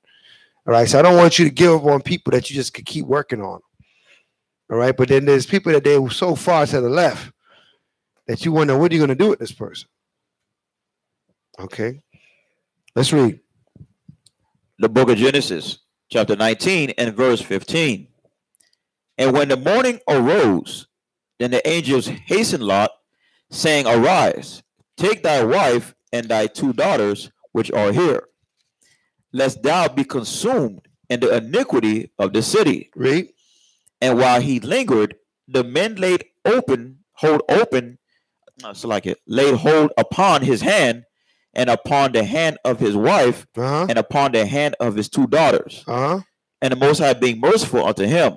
All right. So I don't want you to give up on people that you just could keep working on. All right. But then there's people that they're so far to the left that you wonder, what are you going to do with this person? Okay. Let's read. The book of Genesis, chapter 19 and verse 15. And when the morning arose, then the angels hastened Lot, saying, Arise, take thy wife and thy 2 daughters, which are here, lest thou be consumed in the iniquity of the city. Read. And while he lingered, the men laid hold upon his hand, and upon the hand of his wife, and upon the hand of his 2 daughters. And the Most High being merciful unto him.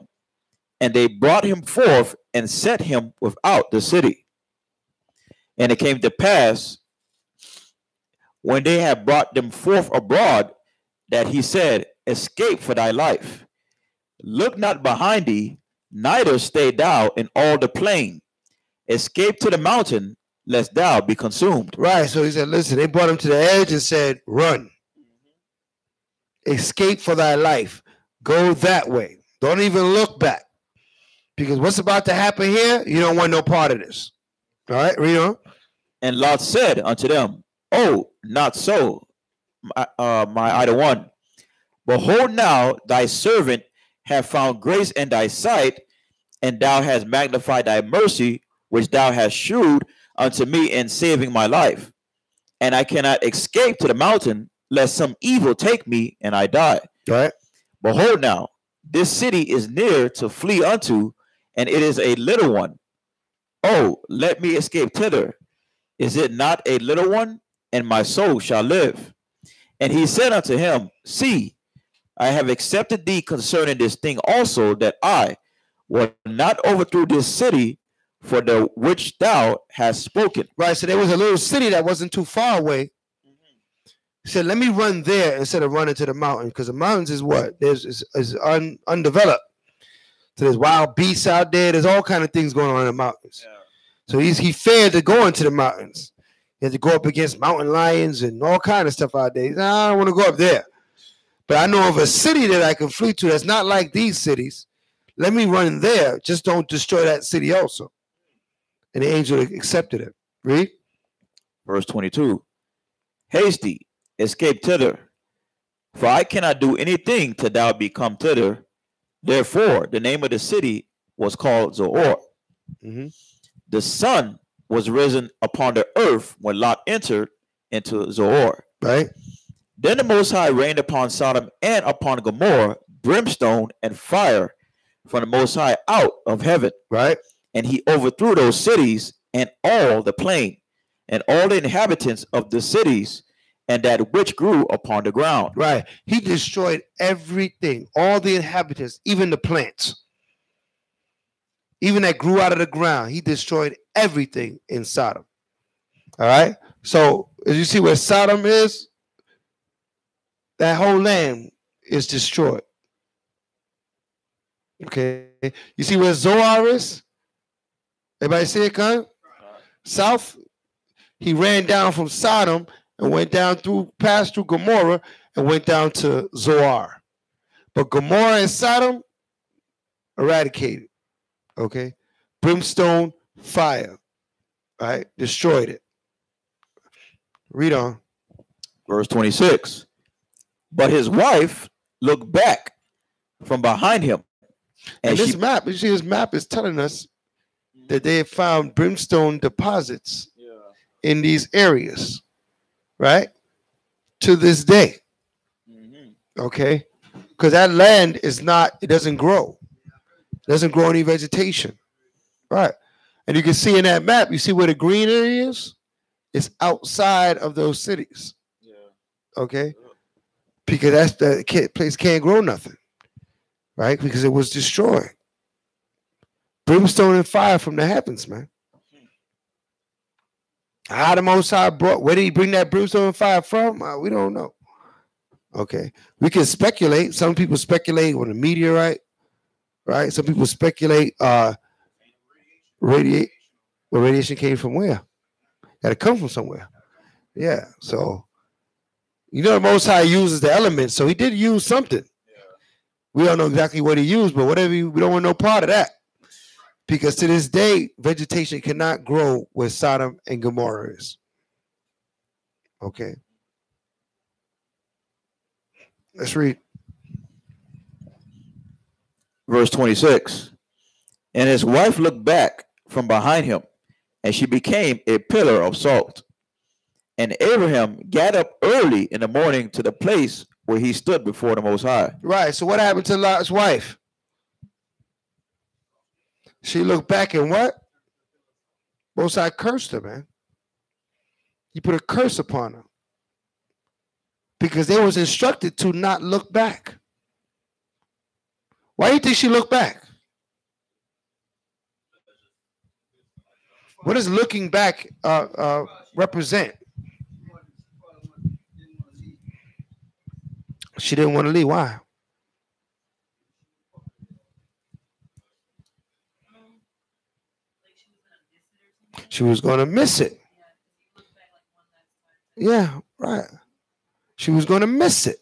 And they brought him forth and set him without the city. And it came to pass, when they had brought them forth abroad, that he said, Escape for thy life. Look not behind thee, neither stay thou in all the plain. Escape to the mountain, lest thou be consumed. Right. So he said, listen, they brought him to the edge and said, run. Escape for thy life. Go that way. Don't even look back. Because what's about to happen here, you don't want no part of this. All right, read on. And Lot said unto them, Oh, not so, my either one. Behold, now thy servant have found grace in thy sight, and thou hast magnified thy mercy, which thou hast shewed unto me in saving my life. And I cannot escape to the mountain, lest some evil take me and I die. All right. Behold now, this city is near to flee unto, and it is a little one. Oh, let me escape thither. Is it not a little one? And my soul shall live. And he said unto him, See, I have accepted thee concerning this thing also, that I will not overthrow this city for the which thou hast spoken. Right. So there was a little city that wasn't too far away. He said, let me run there instead of running to the mountain, because the mountains is what? Is undeveloped. So there's wild beasts out there. There's all kind of things going on in the mountains. Yeah. So he feared to go into the mountains. He had to go up against mountain lions and all kind of stuff out there. He said, I don't want to go up there. But I know of a city that I can flee to that's not like these cities. Let me run there. Just don't destroy that city also. And the angel accepted it. Read. Verse 22. Hasty, escape thither, for I cannot do anything till thou be come thither. Therefore, the name of the city was called Zoar. The sun was risen upon the earth when Lot entered into Zoar. Right. Then the Most High rained upon Sodom and upon Gomorrah brimstone and fire from the Most High out of heaven. Right. And he overthrew those cities and all the plain and all the inhabitants of the cities and that which grew upon the ground. Right. He destroyed everything, all the inhabitants, even the plants, even that grew out of the ground. He destroyed everything in Sodom. All right. So as you see where Sodom is, that whole land is destroyed. Okay. You see where Zoar is? Everybody see it, Kahan? South. He ran down from Sodom and went down passed through Gomorrah and went down to Zoar. But Gomorrah and Sodom eradicated. Okay. Brimstone, fire. Right? Destroyed it. Read on. Verse 26. But his wife looked back from behind him. And this map, you see, this map is telling us that they have found brimstone deposits in these areas, right? To this day. Okay? Because that land is not, it doesn't grow. It doesn't grow any vegetation. Right. And you can see in that map, you see where the green area is? It's outside of those cities. Okay? Because that place can't grow nothing. Right? Because it was destroyed. Brimstone and fire from the heavens, man. How the Most High where did he bring that brimstone and fire from? We don't know. Okay. We can speculate. Some people speculate on a meteorite, right? Some people speculate radiation came from where? Got to come from somewhere. Yeah. So, you know, the Most High uses the elements. So he did use something. We don't know exactly what he used, but whatever, we don't want no part of that. Because to this day, vegetation cannot grow where Sodom and Gomorrah is. Okay. Let's read. Verse 26. And his wife looked back from behind him, and she became a pillar of salt. And Abraham got up early in the morning to the place where he stood before the Most High. Right. So what happened to Lot's wife? She looked back and what? Most High cursed her, man. He put a curse upon her. Because they was instructed to not look back. Why do you think she looked back? What does looking back represent? She didn't want to leave. Why? She was going to miss it. Yeah, right. She was going to miss it.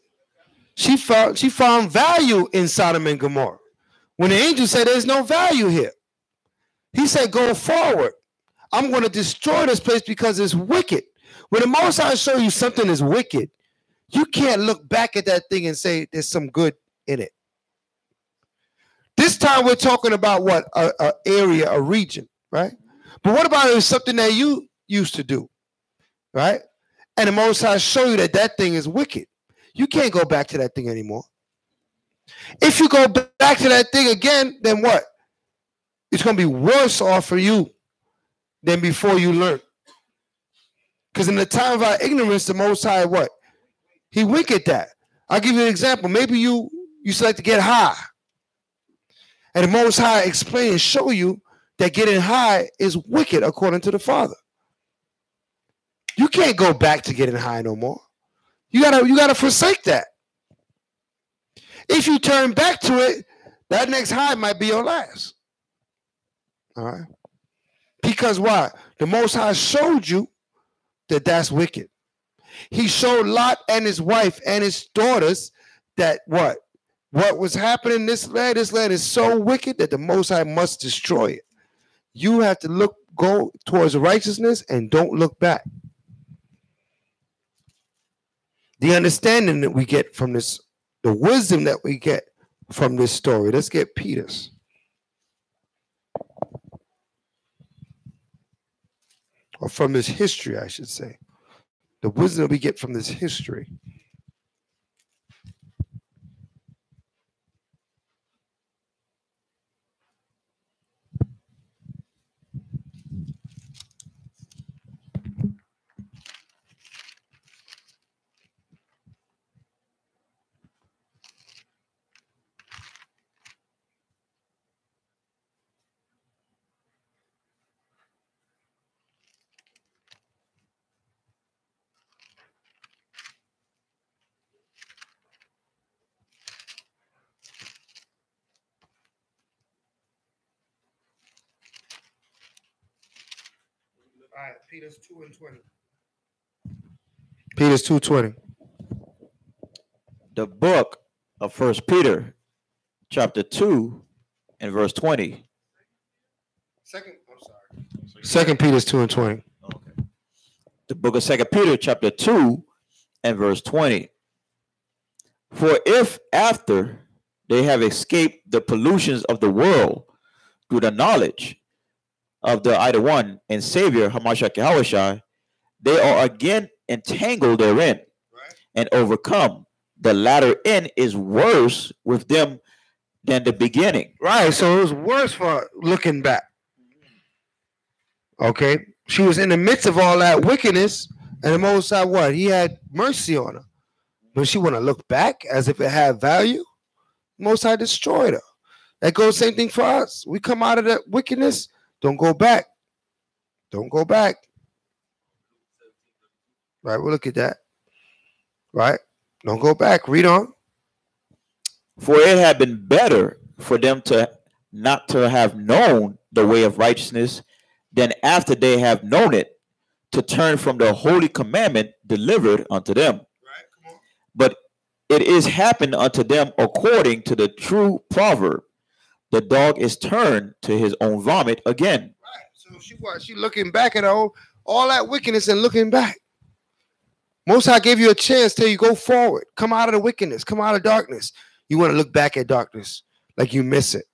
She found value in Sodom and Gomorrah. When the angel said there's no value here, he said, go forward. I'm going to destroy this place because it's wicked. When the Most High show you something is wicked, you can't look back at that thing and say there's some good in it. This time we're talking about what? A area, a region, right? But what about if it's something that you used to do, right? And the Most High show you that that thing is wicked. You can't go back to that thing anymore. If you go back to that thing again, then what? It's going to be worse off for you than before you learned. Because in the time of our ignorance, the Most High, what? He winked at that. I'll give you an example. Maybe you used to like to get high. And the Most High explain and show you that getting high is wicked according to the Father. You can't go back to getting high no more. You gotta forsake that. If you turn back to it, that next high might be your last. All right. Because why? The Most High showed you that that's wicked. He showed Lot and his wife and his daughters that what was happening in this land is so wicked that the Most High must destroy it. You have to go towards righteousness and don't look back. The understanding that we get from this, the wisdom that we get from this story. Let's get Peter's. Or from this history, I should say. The wisdom that we get from this history. All right, Peter's 2:20. Peter's 2:20. The book of 1 Peter, chapter 2, and verse 20. Second Peter's 2:20. Okay. The book of 2 Peter, chapter 2, and verse 20. For if after they have escaped the pollutions of the world through the knowledge of the either one and Savior, Hamashiach Yahushua, they are again entangled therein and overcome. The latter end is worse with them than the beginning. Right, so it was worse for looking back. Okay, she was in the midst of all that wickedness, and the Most High, what? He had mercy on her. But she want to look back as if it had value. Most High destroyed her. That goes same thing for us. We come out of that wickedness. Don't go back. Don't go back. Right, we'll look at that. Right? Don't go back. Read on. For it had been better for them to not to have known the way of righteousness than after they have known it, to turn from the holy commandment delivered unto them. Right, come on. But it is happened unto them according to the true proverb, the dog is turned to his own vomit again. Right. So she looking back at all that wickedness and looking back. Most High gave you a chance till you go forward. Come out of the wickedness. Come out of darkness. You want to look back at darkness like you miss it.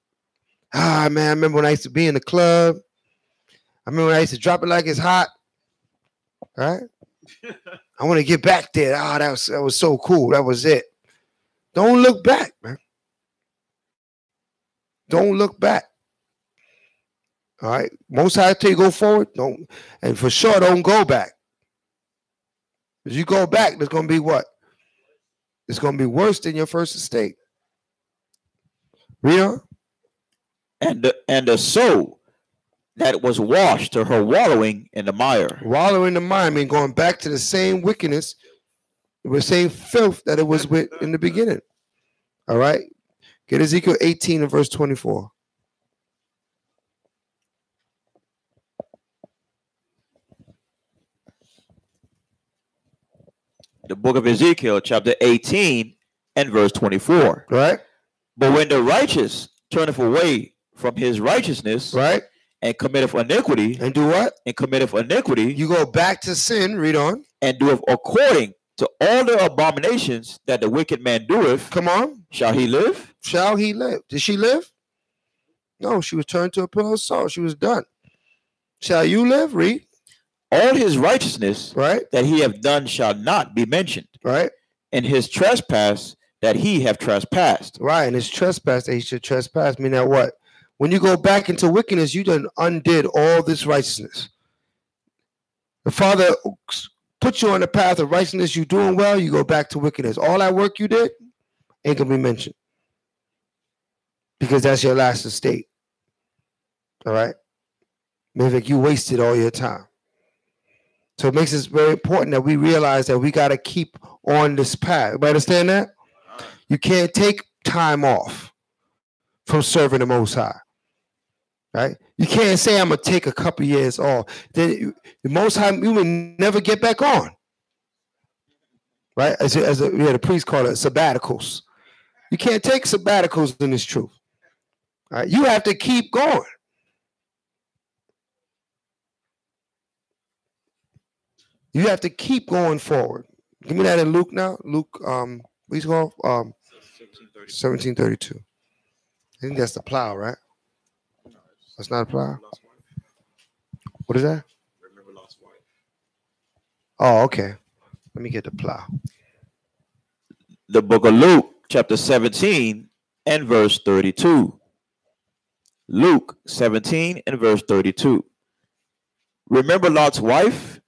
Ah, man, I remember when I used to be in the club. I remember when I used to drop it like it's hot. Right? I want to get back there. Ah, that was so cool. That was it. Don't look back, man. Don't look back. All right. Most High till you go forward. Don't, and for sure, don't go back. If you go back, there's gonna be what? It's gonna be worse than your first estate. Read on. And the soul that was washed to her wallowing in the mire. Wallowing in the mire, I mean going back to the same wickedness, the same filth that it was with in the beginning. All right. Get Ezekiel 18 and verse 24. The book of Ezekiel, chapter 18 and verse 24. Right. But when the righteous turneth away from his righteousness, right, and committeth iniquity, and do what? And committeth iniquity, you go back to sin. Read on. And doeth according to all the abominations that the wicked man doeth. Come on. Shall he live? Shall he live? Did she live? No, she was turned to a pillar of salt. She was done. Shall you live? Read. All his righteousness, right, that he have done shall not be mentioned. Right. And his trespass that he have trespassed. Right. And his trespass that he should trespass. Mean that what? When you go back into wickedness, you done undid all this righteousness. The Father put you on the path of righteousness. You doing well, you go back to wickedness. All that work you did ain't gonna be mentioned. Because that's your last estate. All right. Maybe like you wasted all your time. So it makes it very important that we realize that we got to keep on this path. You understand that? You can't take time off from serving the Most High. Right? You can't say, I'm going to take a couple years off. Then the Most High, you will never get back on. Right? The priest called it sabbaticals. You can't take sabbaticals in this truth. Right? You have to keep going. You have to keep going forward. Give me that in Luke now. Luke, what is it called? 1732. I think that's the plow, right? That's not a plow. What is that? Oh, okay. Let me get the plow. The book of Luke, chapter 17 and verse 32. Luke 17 and verse 32. Remember Lot's wife?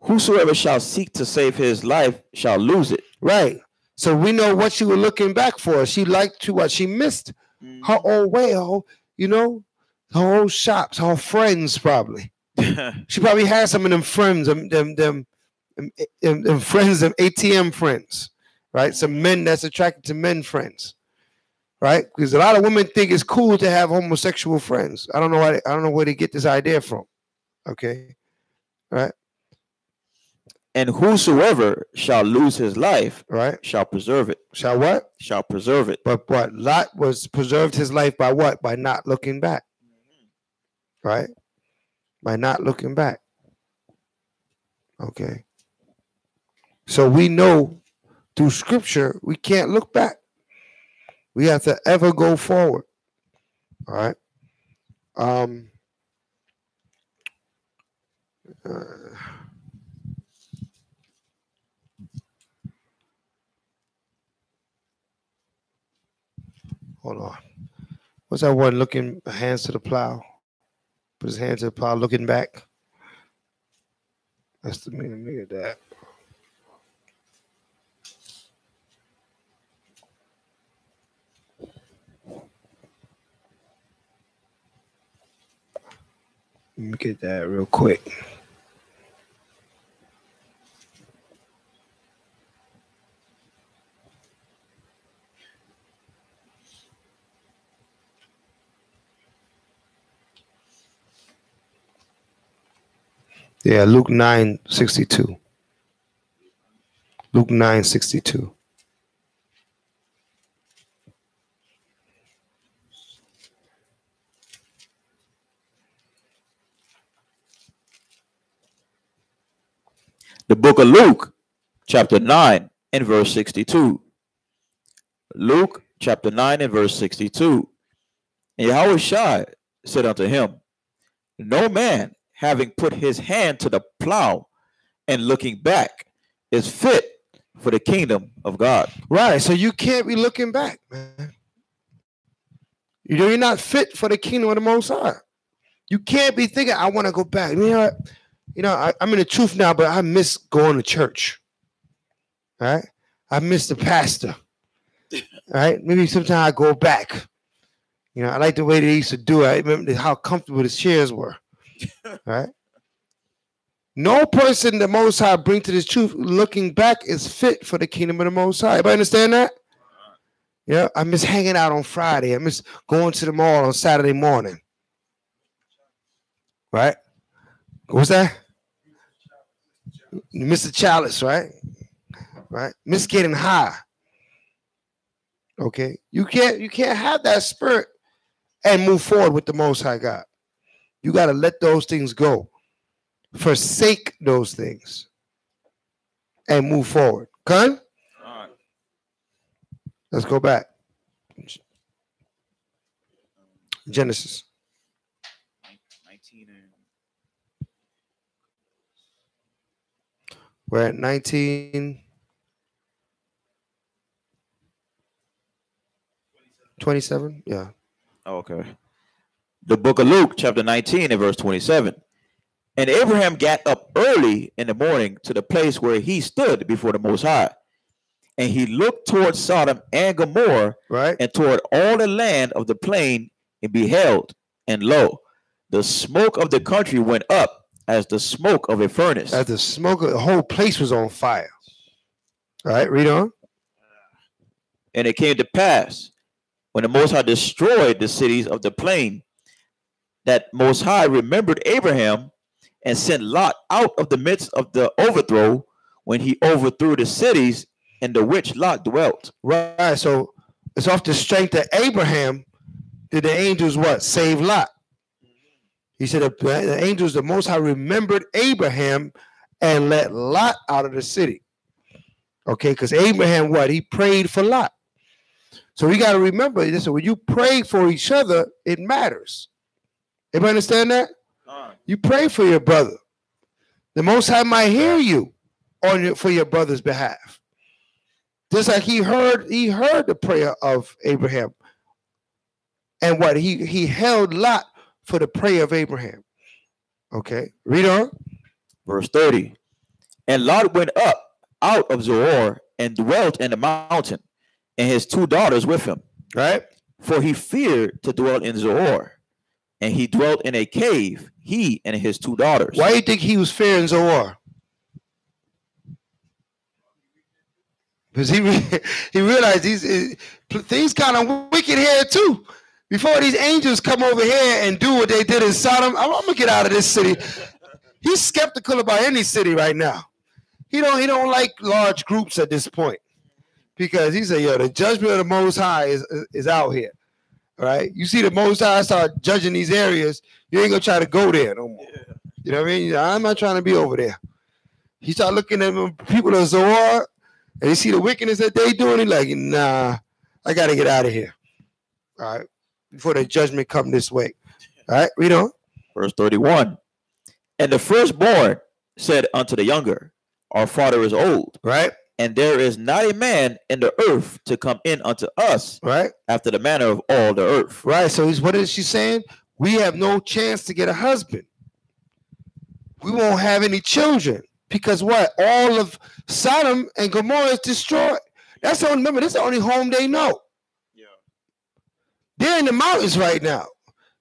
Whosoever shall seek to save his life shall lose it. Right. So we know what she was looking back for. She liked to what she missed her old way, her old shops, her friends probably. She probably had some of them friends, them friends, them ATM friends, right? Some men that's attracted to men friends, right? Because a lot of women think it's cool to have homosexual friends. I don't know why. I don't know where they get this idea from. Okay, right? And whosoever shall lose his life, right, shall preserve it. Shall what? Shall preserve it. But what? Lot was preserved his life by what? By not looking back. Right? By not looking back. Okay. So we know through scripture we can't look back. We have to ever go forward. All right. Hold on. What's that one looking hands to the plow? Put his hands to the plow looking back. That's the meaning of that. Let me get that real quick. Yeah, Luke 9:62. Luke 9:62. The book of Luke, chapter 9 and verse 62. Luke chapter 9 and verse 62. And Yahushua said unto him, no man having put his hand to the plow and looking back is fit for the kingdom of God. Right. So you can't be looking back, man. You're not fit for the kingdom of the Most High. You can't be thinking, I want to go back. I'm in the truth now, but I miss going to church. Right? I miss the pastor. Right? Maybe sometimes I go back. I like the way they used to do it. I remember how comfortable the chairs were. Right? No person the Most High bring to this truth looking back is fit for the kingdom of the Most High. Everybody understand that? Yeah, I miss hanging out on Friday. I miss going to the mall on Saturday morning. Right? What's that? You miss the chalice, right? Right? Miss getting high. Okay? You can't have that spirit and move forward with the Most High God. You got to let those things go. Forsake those things and move forward. Con? All right. Let's go back. Genesis. 19 and... We're at 19. 27? Yeah. Oh, okay. The book of Luke, chapter 19 and verse 27. And Abraham got up early in the morning to the place where he stood before the Most High. And he looked toward Sodom and Gomorrah, right, and toward all the land of the plain, and beheld, and lo, the smoke of the country went up as the smoke of a furnace. As the smoke of the whole place was on fire. All right, read on. And it came to pass, when the Most High destroyed the cities of the plain, that Most High remembered Abraham and sent Lot out of the midst of the overthrow when he overthrew the cities in the which Lot dwelt. Right, so it's off the strength of Abraham did the angels what? Save Lot. He said the angels, the Most High remembered Abraham and let Lot out of the city. Okay, because Abraham, what? He prayed for Lot. So we got to remember this. When you pray for each other, it matters. Everybody understand that? You pray for your brother. The Most High might hear you for your brother's behalf. Just like he heard the prayer of Abraham. And what? He held Lot for the prayer of Abraham. Okay, read on. Verse 30. And Lot went up out of Zoar and dwelt in the mountain, and his 2 daughters with him. Right? For he feared to dwell in Zoar, and he dwelt in a cave, he and his 2 daughters. Why do you think he was fearing Zoar? Because he realized these things kind of wicked here too. Before these angels come over here and do what they did in Sodom, I'm gonna get out of this city. He's skeptical about any city right now. He don't like large groups at this point, because he said, "Yo, the judgment of the Most High is out here." All right, you see the Most High start judging these areas, you ain't gonna try to go there no more. Yeah. You know what I mean? I'm not trying to be over there. He start looking at people of Zoar, and you see the wickedness that they doing. He's like, "Nah, I gotta get out of here." All right, before the judgment come this way. All right, read on. Verse 31. And the firstborn said unto the younger, Our father is old, right? And there is not a man in the earth to come in unto us, right? After the manner of all the earth. Right. So what is she saying? We have no chance to get a husband. We won't have any children because what? All of Sodom and Gomorrah is destroyed. That's the only, remember, this is the only home they know. Yeah. They're in the mountains right now.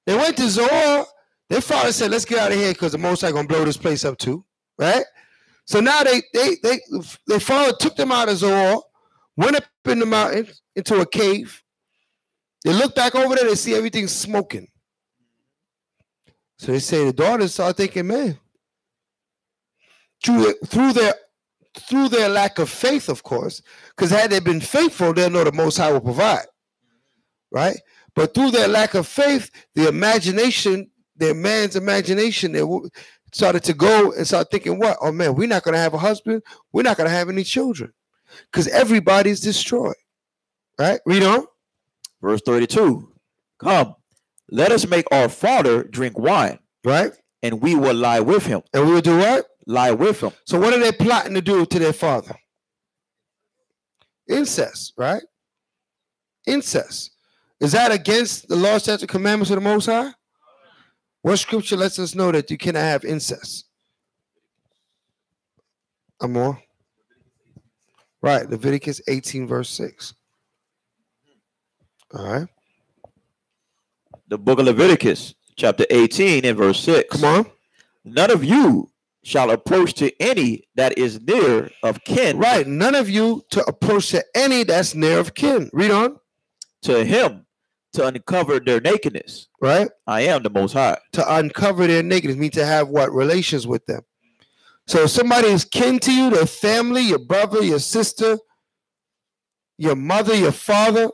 They went to Zoar. Their father said, "Let's get out of here because the Most High gonna blow this place up too." Right? So now their father took them out of Zoar, went up in the mountains into a cave. They look back over there, they see everything smoking. So they say the daughters start thinking, man, through their lack of faith, of course, because had they been faithful, they'll know the Most High will provide. Right? But through their lack of faith, their man's imagination, they started to go and start thinking, what? Oh, man, we're not going to have a husband. We're not going to have any children because everybody's destroyed. Right? Read on. Verse 32. Come, let us make our father drink wine. Right? And we will lie with him. And we will do what? Lie with him. So what are they plotting to do to their father? Incest, right? Incest. Is that against the law, statutes, commandments of the Most High? What scripture lets us know that you cannot have incest? Amor? Right, Leviticus 18, verse 6. All right. The book of Leviticus, chapter 18 and verse 6. Come on. None of you shall approach to any that is near of kin. Right, none of you to approach to any that's near of kin. Read on. To him to uncover their nakedness. Right? I am the Most High. To uncover their nakedness means to have what? Relations with them. So if somebody is kin to you, their family, your brother, your sister, your mother, your father,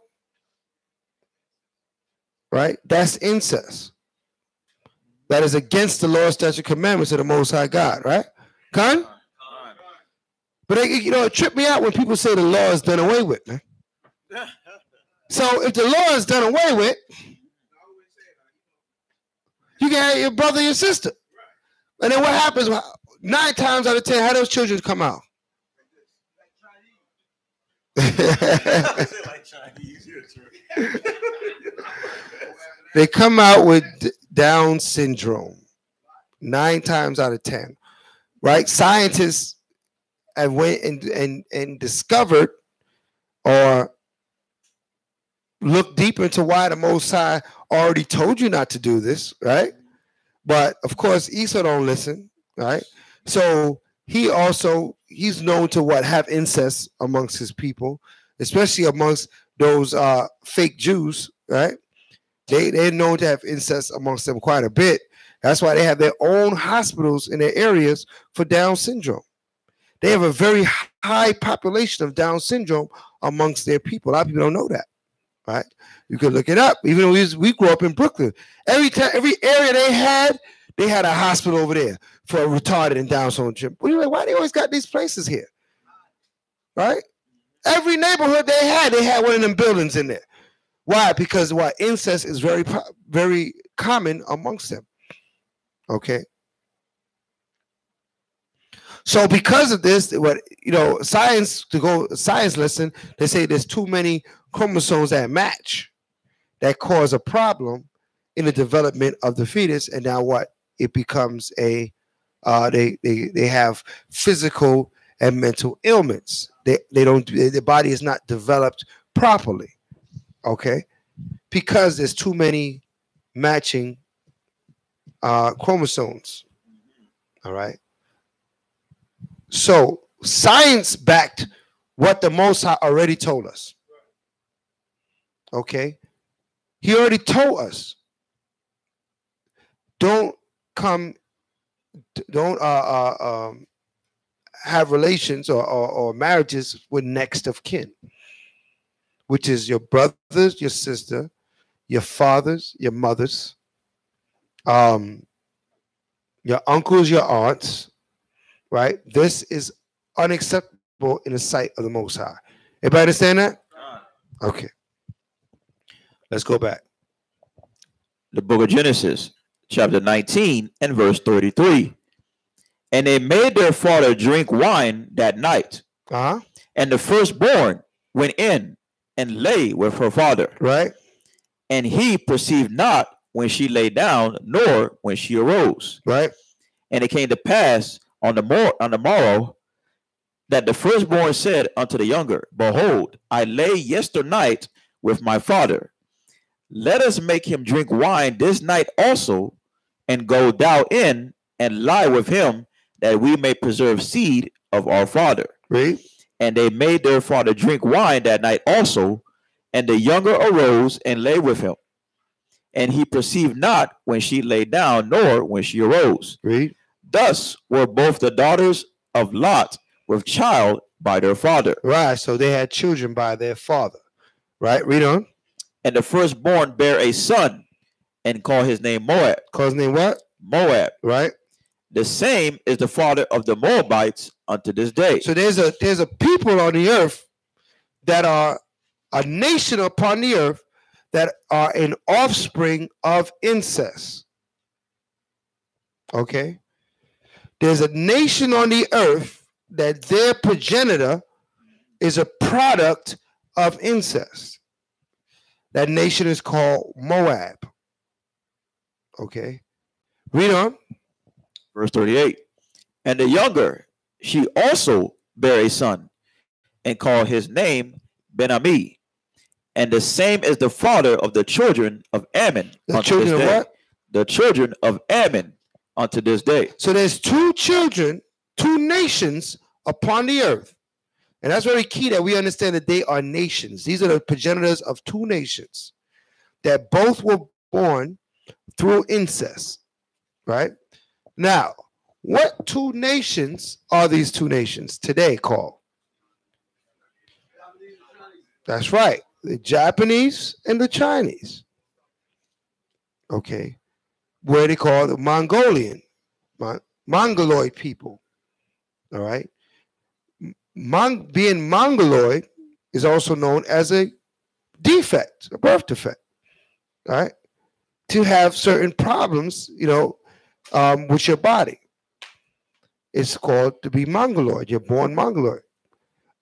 right? That's incest. That is against the law, statute, commandments of the Most High God, right? Khan? But it tripped me out when people say the law is done away with, man. So if the law is done away with, you can have your brother, your sister. And then what happens? 9 times out of 10, how those children come out? They come out with Down syndrome. 9 times out of 10. Right? Scientists have went and discovered or look deep into why the Most High already told you not to do this, right? But of course, Esau don't listen, right? So he's known to have incest amongst his people, especially amongst those fake Jews, right? They're known to have incest amongst them quite a bit. That's why they have their own hospitals in their areas for Down syndrome. They have a very high population of Down syndrome amongst their people. A lot of people don't know that, right? You can look it up. Even though we grew up in Brooklyn, every area they had a hospital over there for retarded and Down syndrome. Why they always got these places here, right? Every neighborhood they had one of them buildings in there. Why? Because incest is very, very common amongst them. Okay. So because of this, science lesson, they say there's too many chromosomes that match that cause a problem in the development of the fetus, and now it becomes they have physical and mental ailments. Their body is not developed properly. Okay, because there's too many matching chromosomes. All right. So science backed what the Most High already told us. Okay, He already told us. Don't have relations or marriages with next of kin, which is your brothers, your sister, your fathers, your mothers, your uncles, your aunts, right? This is unacceptable in the sight of the Most High. Everybody understand that? Okay. Let's go back. The book of Genesis, chapter 19 and verse 33. And they made their father drink wine that night. And the firstborn went in and lay with her father. Right. And he perceived not when she lay down, nor when she arose. Right. And it came to pass on the morrow that the firstborn said unto the younger, Behold, I lay yesternight with my father. Let us make him drink wine this night also, and go thou in and lie with him, that we may preserve seed of our father. Right. And they made their father drink wine that night also, and the younger arose and lay with him. And he perceived not when she lay down, nor when she arose. Right. Thus were both the daughters of Lot with child by their father. Right. So they had children by their father. Right. Read on. And the firstborn bare a son, and called his name Moab. Call his name what? Moab. Right. The same is the father of the Moabites unto this day. So there's a people on the earth that are a nation upon the earth that are an offspring of incest. Okay. There's a nation on the earth that their progenitor is a product of incest. That nation is called Moab. Okay. Read on. Verse 38. And the younger, she also bare a son, and called his name Ben-Ami. And the same is the father of the children of Ammon. The children of what? The children of Ammon unto this day. So there's two nations upon the earth. And that's very key that we understand that they are nations. These are the progenitors of two nations that both were born through incest, right? Now, what two nations are these two nations today called? That's right. The Japanese and the Chinese. Okay. Where they call the Mongolian, Mongoloid people. All right. Being Mongoloid is also known as a defect, a birth defect. All right. To have certain problems, with your body. It's called to be Mongoloid. You're born Mongoloid.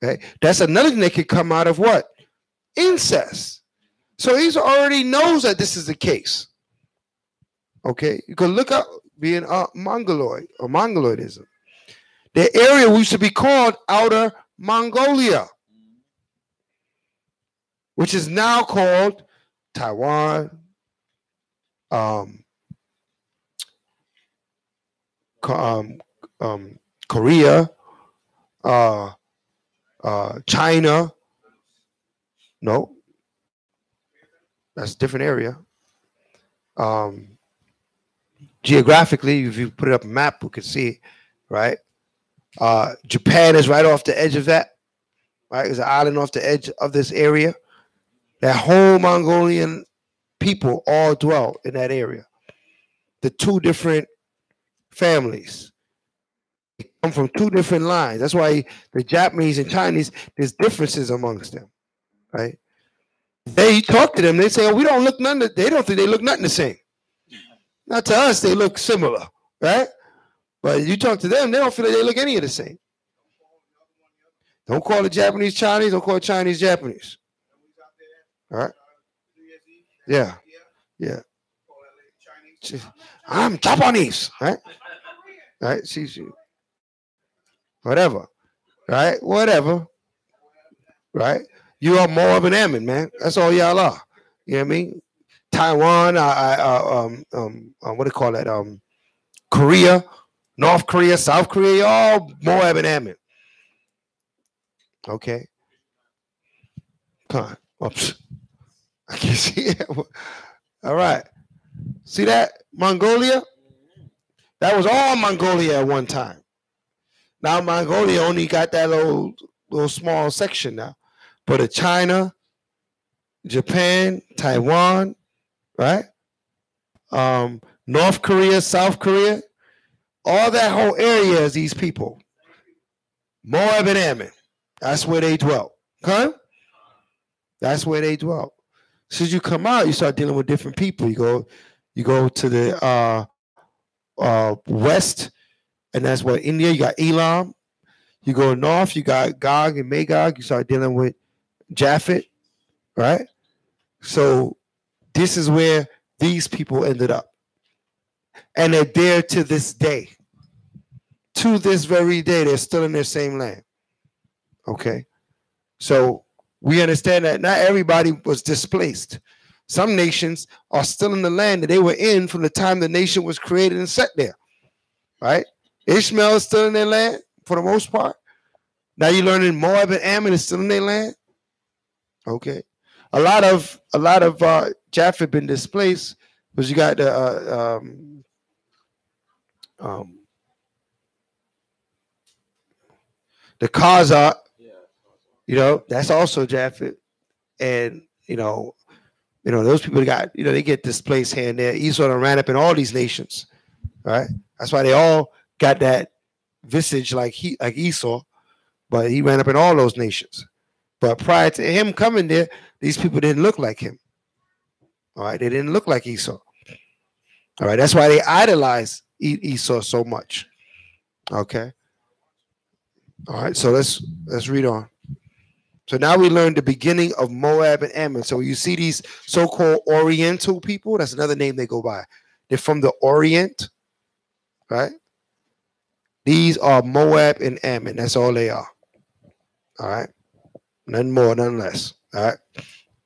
Okay. That's another thing that could come out of what? Incest. So he already knows that this is the case. Okay. You can look up being Mongoloid or Mongoloidism. The area used to be called Outer Mongolia, which is now called Taiwan, Korea, China. No, that's a different area. Geographically, if you put it up a map, we could see it, right? Japan is right off the edge of that, right? There's an island off the edge of this area. That whole Mongolian people all dwell in that area. The two different families. They come from two different lines. That's why the Japanese and Chinese, there's differences amongst them, right? They talk to them, they say, oh, we don't look none, they don't think they look nothing the same. Not to us, they look similar, right? But you talk to them, they don't feel like they look any of the same. Don't call the Japanese Chinese, don't call Chinese Japanese. All right? Yeah. Yeah. I'm Japanese, right? Right? She. Whatever. Right? Whatever. Right? You are more of an Ammon, man. That's all y'all are. You know what I mean? Taiwan, what do you call that? Korea, North Korea, South Korea, y'all Moab and Ammon. Okay. Come on. Oops. I can't see it. All right. See that? Mongolia? That was all Mongolia at one time. Now Mongolia only got that little small section now. But China, Japan, Taiwan, right? North Korea, South Korea, all that whole area is these people. Moab and Ammon. That's where they dwell. Okay? That's where they dwell. Since you come out, you start dealing with different people. You go to the west, and that's what India. You got Elam. You go north, you got Gog and Magog. You start dealing with Japhet, right? So this is where these people ended up, and they're there to this day. To this very day, they're still in their same land. Okay, so we understand that not everybody was displaced. Some nations are still in the land that they were in from the time the nation was created and set there, right? Ishmael is still in their land for the most part. Now you're learning Moab and Ammon is still in their land. Okay, a lot of Japhet been displaced, because you got the Khazar, that's also Japhet, and those people got they get displaced here and there. Esau ran up in all these nations, right? That's why they all got that visage like Esau, but he ran up in all those nations. But prior to him coming there, these people didn't look like him. All right, they didn't look like Esau. All right, that's why they idolize Esau so much. Okay. All right, so let's read on. So now we learned the beginning of Moab and Ammon. So you see these so-called Oriental people, that's another name they go by. They're from the Orient, right? These are Moab and Ammon. That's all they are. All right. None more, none less. All right.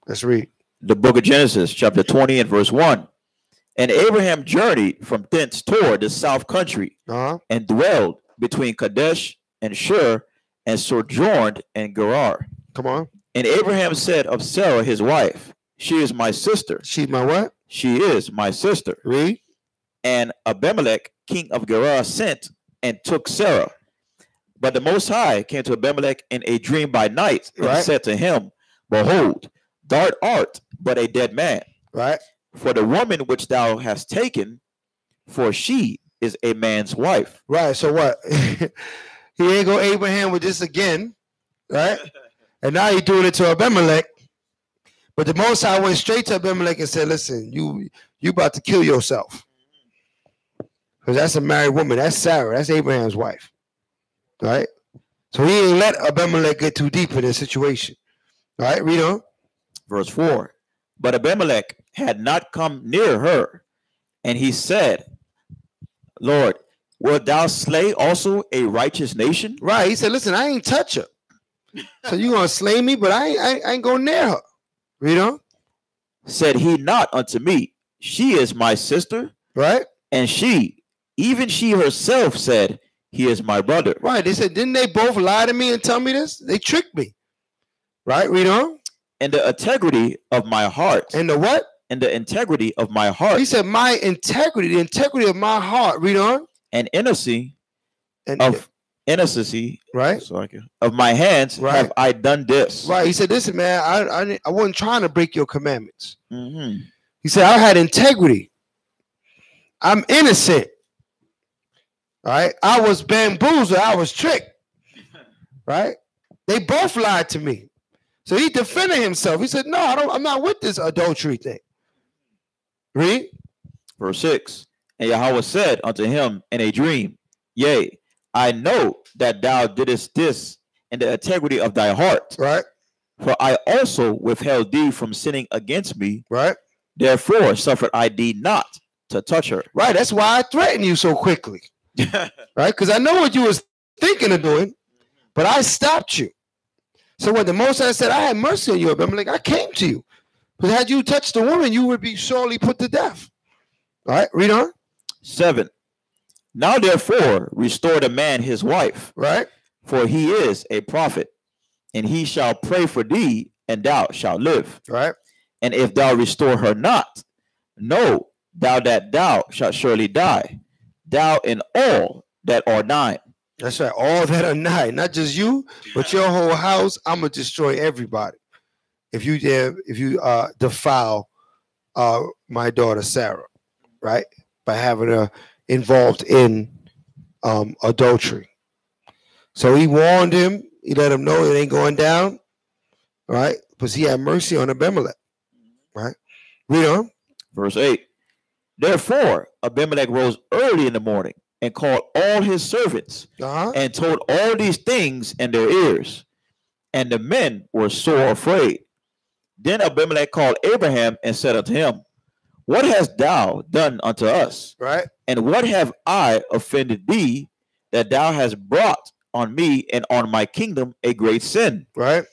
Let's read. The book of Genesis, chapter 20 and verse 1. And Abraham journeyed from thence toward the south country, and dwelled between Kadesh and Shur, and sojourned in Gerar. Come on. And Abraham said of Sarah his wife, she is my sister. She's my what? She is my sister. Read. And Abimelech, king of Gerar, sent and took Sarah. But the Most High came to Abimelech in a dream by night, and said to him, behold, thou art but a dead man. Right. For the woman which thou hast taken, for she is a man's wife. Right. So what? He ain't go Abraham with this again, right? And now he's doing it to Abimelech. But the Most High went straight to Abimelech and said, listen, you about to kill yourself. Because that's a married woman. That's Sarah. That's Abraham's wife. Right? So he ain't let Abimelech get too deep in this situation. All right, read on. Verse 4. But Abimelech had not come near her, and he said, Lord, wilt thou slay also a righteous nation? Right. He said, listen, I ain't touch her. So you going to slay me, but I ain't going near her. Read on. Said he not unto me, she is my sister? Right. And she, Even she herself said, he is my brother. Right. They said, didn't they both lie to me and tell me this? They tricked me. Right. Read on. And the integrity of my heart. And the what? And the integrity of my heart. He said, my integrity, the integrity of my heart. Read on. And innocency of innocency, right? Of my hands have I done this. Right. He said, listen, man, I wasn't trying to break your commandments. Mm-hmm. He said, I had integrity. I'm innocent. All right. I was bamboozled. I was tricked. Right. They both lied to me. So he defended himself. He said, no, I'm not with this adultery thing. Read. Verse 6. And Yahweh said unto him in a dream, yea, I know that thou didst this in the integrity of thy heart. Right. For I also withheld thee from sinning against me. Right. Therefore suffered I thee not to touch her. Right. That's why I threatened you so quickly. Right. Because I know what you was thinking of doing, but I stopped you. So when the Most High said, I had mercy on you, I'm like, I came to you. But had you touched the woman, you would be surely put to death. All right, read on. 7. Now therefore restore the man his wife. Right. For he is a prophet, and he shall pray for thee, and thou shalt live. Right. And if thou restore her not, know thou that thou shalt surely die, thou and all that are thine. That's right. All that are nine, not just you, but your whole house. I'm gonna destroy everybody if you defile my daughter Sarah, right? By having her involved in adultery. So he warned him. He let him know it ain't going down, right? Because he had mercy on Abimelech, right? Read on. Verse 8. Therefore Abimelech rose early in the morning and called all his servants and told all these things in their ears. And the men were sore afraid. Then Abimelech called Abraham and said unto him, what hast thou done unto us? Right. And what have I offended thee that thou hast brought on me and on my kingdom a great sin? Right.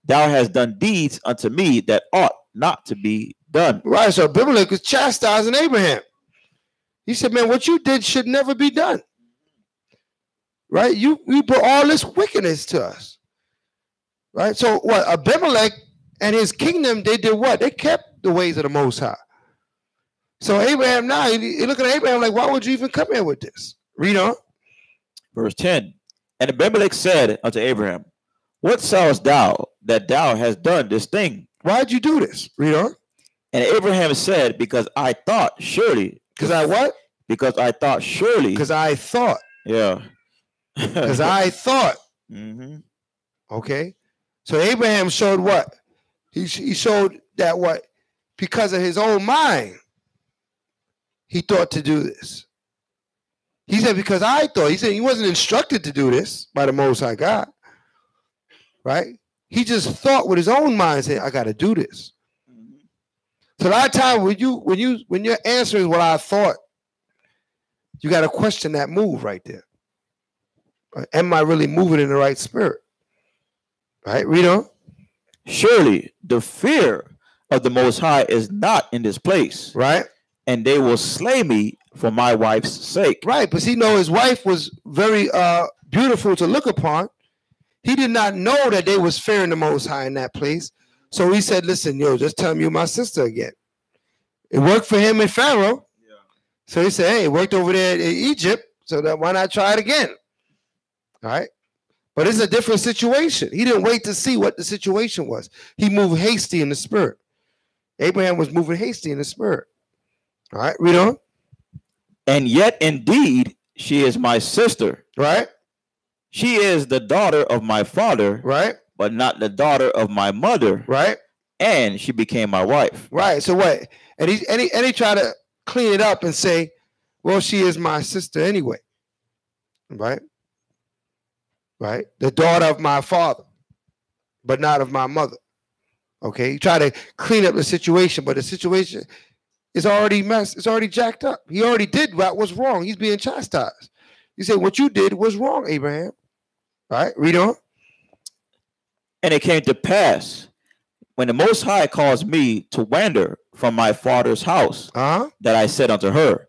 Thou hast done deeds unto me that ought not to be done. Right. So Abimelech was chastising Abraham. He said, man, what you did should never be done. Right? You brought all this wickedness to us. Right? So what? Abimelech and his kingdom, they did what? They kept the ways of the Most High. So Abraham now, he looking at Abraham like, why would you even come here with this? Read on. Verse 10. And Abimelech said unto Abraham, what sawest thou that thou hast done this thing? Why'd you do this? Read on. And Abraham said, because I thought surely. Because I what? Because I thought surely. Because I thought. Yeah. Because I thought. Mm-hmm. Okay. So Abraham showed what? He showed that what? Because of his own mind, he thought to do this. He said, because I thought. He said he wasn't instructed to do this by the Most High God. Right? He just thought with his own mind, saying, I got to do this. So a lot of time when your answer is what I thought, you got to question that move right there. Right? Am I really moving in the right spirit? Right? Read on. Surely the fear of the Most High is not in this place. Right. And they will slay me for my wife's sake. Right. Because he know his wife was very beautiful to look upon. He did not know that they was fearing the Most High in that place. So he said, listen, just tell him you're my sister again. It worked for him and Pharaoh. Yeah. So he said, hey, it worked over there in Egypt. So that why not try it again? All right. But it's a different situation. He didn't wait to see what the situation was. He moved hasty in the spirit. Abraham was moving hasty in the spirit. All right. Read on. And yet indeed, she is my sister. Right. She is the daughter of my father. Right. But not the daughter of my mother. Right. And she became my wife. Right. So what? And he tried to clean it up and say, well, she is my sister anyway. Right. Right. The daughter of my father, but not of my mother. Okay. He tried to clean up the situation, but the situation is already messed. It's already jacked up. He already did what was wrong. He's being chastised. He said, what you did was wrong, Abraham. All right. Read on. And it came to pass when the Most High caused me to wander from my father's house, that I said unto her,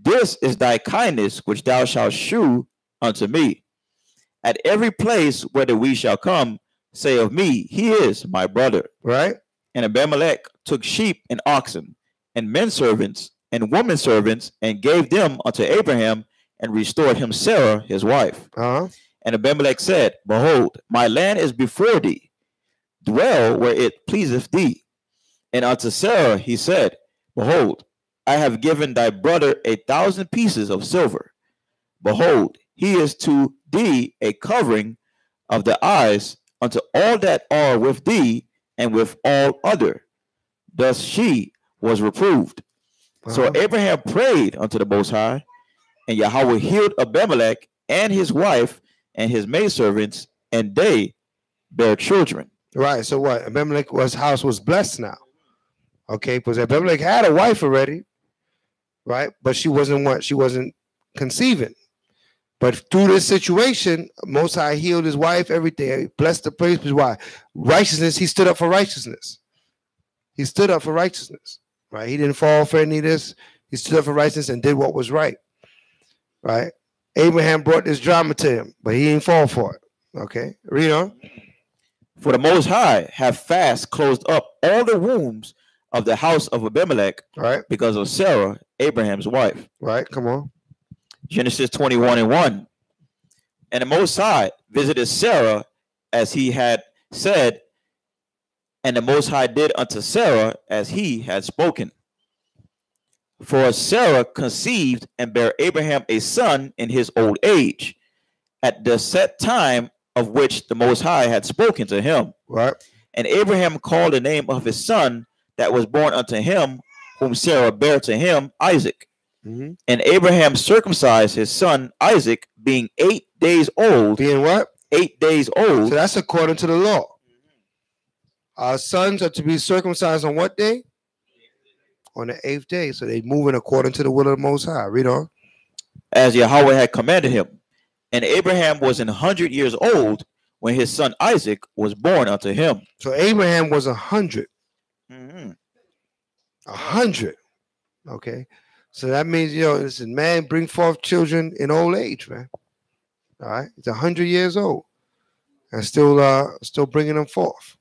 This is thy kindness which thou shalt shew unto me. At every place whither we shall come, say of me, he is my brother. Right? And Abimelech took sheep and oxen, and men servants, and women servants, and gave them unto Abraham, and restored him Sarah his wife. And Abimelech said, Behold, my land is before thee. Dwell where it pleaseth thee. And unto Sarah he said, Behold, I have given thy brother 1,000 pieces of silver. Behold, he is to thee a covering of the eyes unto all that are with thee, and with all other. Thus she was reproved. So Abraham prayed unto the Most High, and Yahweh healed Abimelech and his wife and his maidservants, and they bare children. Right. So what? Abimelech's house was blessed now. Okay, because Abimelech had a wife already, right? But she wasn't conceiving. But through this situation, Most High healed his wife, everything. Blessed the place. Why? Righteousness, he stood up for righteousness. He stood up for righteousness, right? He didn't fall for any of this. He stood up for righteousness and did what was right, right? Abraham brought this drama to him, but he didn't fall for it. Okay, read on. For the Most High have fast closed up all the wombs of the house of Abimelech, right, because of Sarah, Abraham's wife. Right, come on. Genesis 21:1. And the Most High visited Sarah as he had said, and the Most High did unto Sarah as he had spoken. For Sarah conceived and bare Abraham a son in his old age, at the set time of which the Most High had spoken to him. Right. And Abraham called the name of his son that was born unto him, whom Sarah bare to him, Isaac. And Abraham circumcised his son Isaac, being 8 days old. Being what? 8 days old. So that's according to the law. Our sons are to be circumcised on what day? On the 8th day. So they moving according to the will of the Most High. Read on. As Yahweh had commanded him. And Abraham was 100 years old when his son Isaac was born unto him. So Abraham was 100. 100. Okay. So that means, listen, man, bring forth children in old age, man. All right. He's 100 years old and still bringing them forth.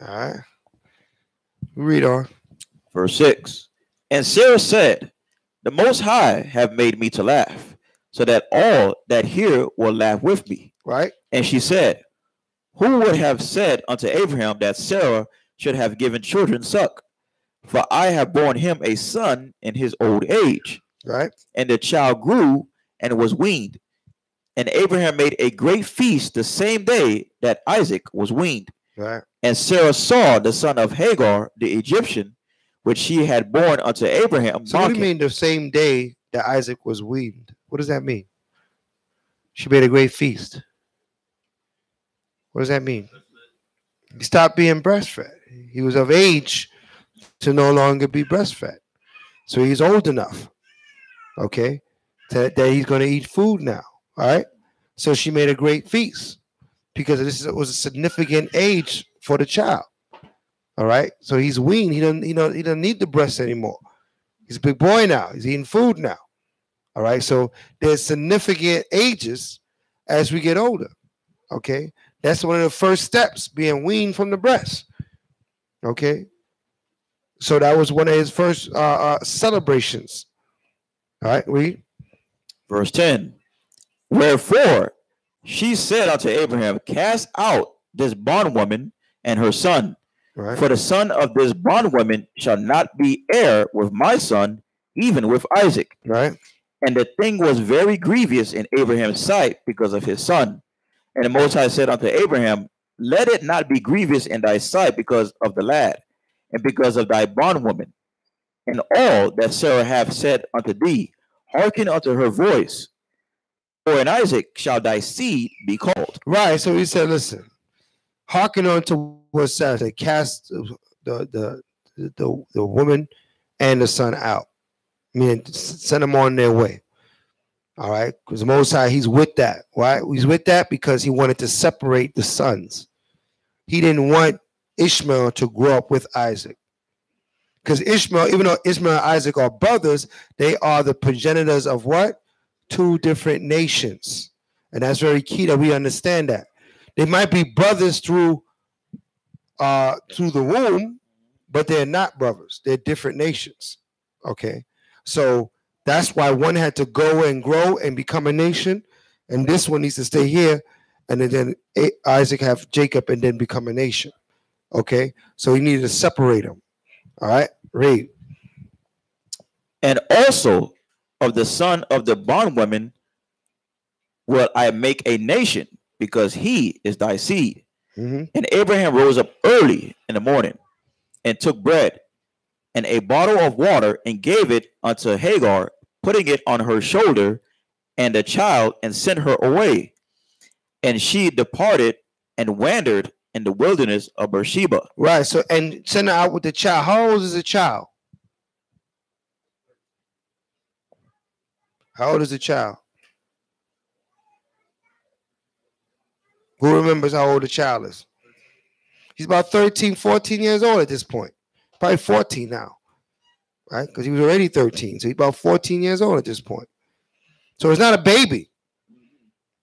All right. Read on. Verse 6. And Sarah said, the Most High have made me to laugh, so that all that hear will laugh with me. Right. And she said, who would have said unto Abraham that Sarah should have given children suck? For I have borne him a son in his old age. Right. And the child grew and was weaned. And Abraham made a great feast the same day that Isaac was weaned. Right. And Sarah saw the son of Hagar, the Egyptian, which she had born unto Abraham. So what do you mean the same day that Isaac was weaned? What does that mean? She made a great feast. What does that mean? He stopped being breastfed. He was of age to no longer be breastfed. So he's old enough, okay, that he's going to eat food now, all right? So she made a great feast because was a significant age for the child, all right? So he's weaned. He doesn't need the breast anymore. He's a big boy now. He's eating food now, all right? So there's significant ages as we get older, okay? That's one of the first steps, being weaned from the breast, okay? So that was one of his first celebrations. All right, read. Verse 10. Wherefore she said unto Abraham, cast out this bondwoman and her son. Right. For the son of this bondwoman shall not be heir with my son, even with Isaac. Right. And the thing was very grievous in Abraham's sight because of his son. And the Most High said unto Abraham, let it not be grievous in thy sight because of the lad, and because of thy bondwoman, and all that Sarah hath said unto thee, hearken unto her voice. For in Isaac shall thy seed be called. Right. So he said, listen, hearken unto what Sarah said, cast the woman and the son out. Meaning send them on their way. All right. Because the Most High, he's with that. Right? He's with that because he wanted to separate the sons. He didn't want Ishmael to grow up with Isaac. Because Ishmael, even though Ishmael and Isaac are brothers, they are the progenitors of what? Two different nations. And that's very key that we understand that. They might be brothers through the womb, but they're not brothers. They're different nations. Okay. So that's why one had to go and grow and become a nation, and this one needs to stay here, and then Isaac have Jacob and then become a nation. Okay. So he needed to separate them. All right. Read. And also of the son of the bondwoman will I make a nation, because he is thy seed. Mm-hmm. And Abraham rose up early in the morning and took bread and a bottle of water and gave it unto Hagar, putting it on her shoulder and the child, and sent her away. And she departed and wandered in the wilderness of Beersheba. Right. So, and send her out with the child. How old is the child? How old is the child? Who remembers how old the child is? He's about 13, 14 years old at this point. Probably 14 now, right? Because he was already 13. So he's about 14 years old at this point. So it's not a baby,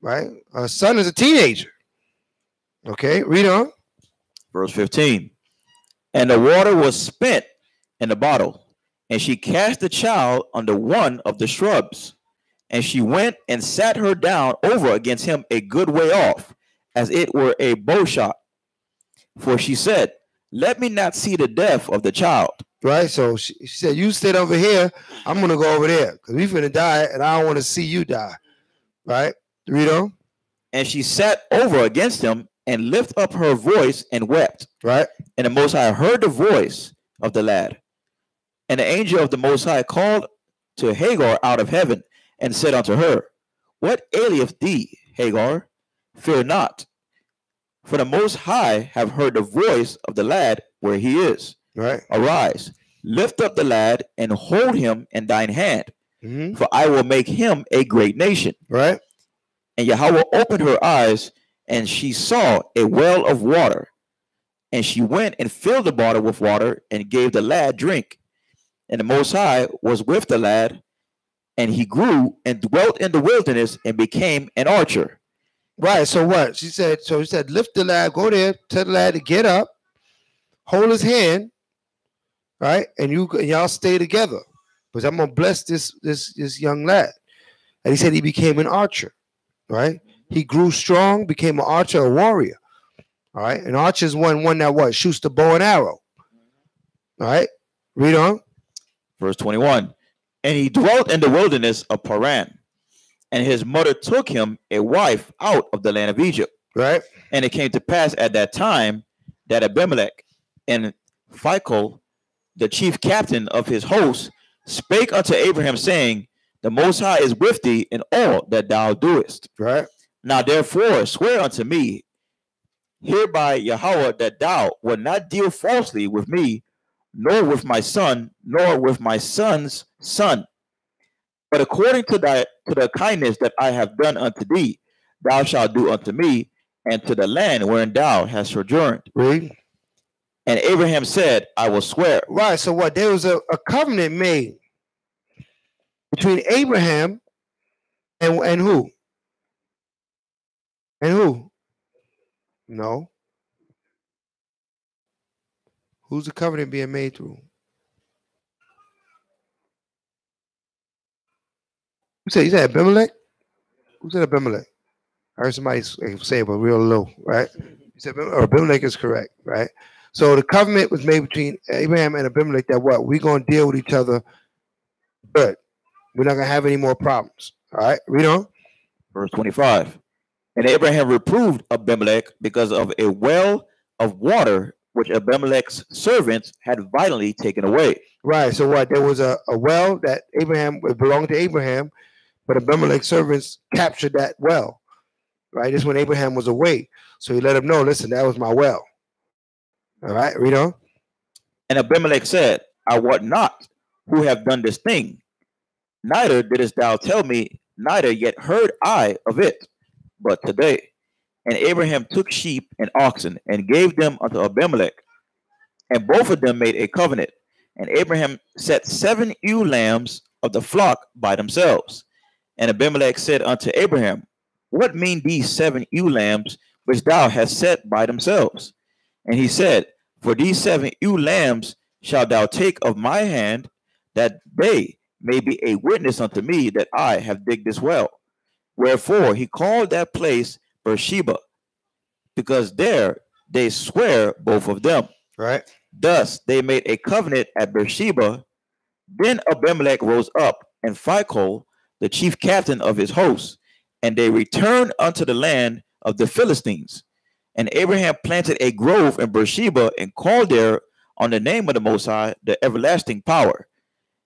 right? Our son is a teenager. Okay, read on. Verse 15. And the water was spent in the bottle, and she cast the child under one of the shrubs. And she went and sat her down over against him a good way off, as it were a bow shot. For she said, let me not see the death of the child. Right, so she said, you sit over here, I'm going to go over there, because we're going to die, and I don't want to see you die. Right, read on. And she sat over against him and lifted up her voice and wept. Right. And the Most High heard the voice of the lad. And the angel of the Most High called to Hagar out of heaven and said unto her, what aileth thee, Hagar? Fear not, for the Most High have heard the voice of the lad where he is. Right. Arise, lift up the lad and hold him in thine hand, for I will make him a great nation. Right. And Yahweh opened her eyes, and she saw a well of water. And she went and filled the bottle with water and gave the lad drink. And the Most High was with the lad, and he grew and dwelt in the wilderness and became an archer. Right. So what? She said, lift the lad, go there, tell the lad to get up, hold his hand, right? And y'all stay together. Because I'm gonna bless this young lad. And he said he became an archer, right? He grew strong, became an archer, a warrior. All right. An archer is one that what? Shoots the bow and arrow. All right. Read on. Verse 21. And he dwelt in the wilderness of Paran. And his mother took him a wife out of the land of Egypt. Right. And it came to pass at that time that Abimelech and Phicol, the chief captain of his host, spake unto Abraham, saying, the Most High is with thee in all that thou doest. Right. Now therefore swear unto me hereby Yahweh that thou wilt not deal falsely with me, nor with my son, nor with my son's son. But according to the kindness that I have done unto thee, thou shalt do unto me, and to the land wherein thou hast sojourned. Read. And Abraham said, I will swear. Right. So what? There was a covenant made between Abraham and who? And who? No. Who's the covenant being made through? You said Abimelech? Who said Abimelech? I heard somebody say it, but real low, right? You said Abimelech is correct, right? So the covenant was made between Abraham and Abimelech that what? We're going to deal with each other good. We're not going to have any more problems. All right, read on. Verse 25. And Abraham reproved Abimelech because of a well of water which Abimelech's servants had violently taken away. Right. So what? There was a well that belonged to Abraham, but Abimelech's servants captured that well. Right. This is when Abraham was away. So he let him know, listen, that was my well. All right. Read on. And Abimelech said, I wot not who have done this thing. Neither didst thou tell me, neither yet heard I of it, but today. And Abraham took sheep and oxen and gave them unto Abimelech. And both of them made a covenant And Abraham set 7 ewe lambs of the flock by themselves. And Abimelech said unto Abraham, what mean these 7 ewe lambs which thou hast set by themselves? And he said, for these 7 ewe lambs shalt thou take of my hand, that they may be a witness unto me that I have digged this well. Wherefore he called that place Beersheba, because there they swear both of them. Right. Thus they made a covenant at Beersheba. Then Abimelech rose up, and Phicol, the chief captain of his hosts, and they returned unto the land of the Philistines. And Abraham planted a grove in Beersheba, and called there on the name of the Most High, the everlasting power.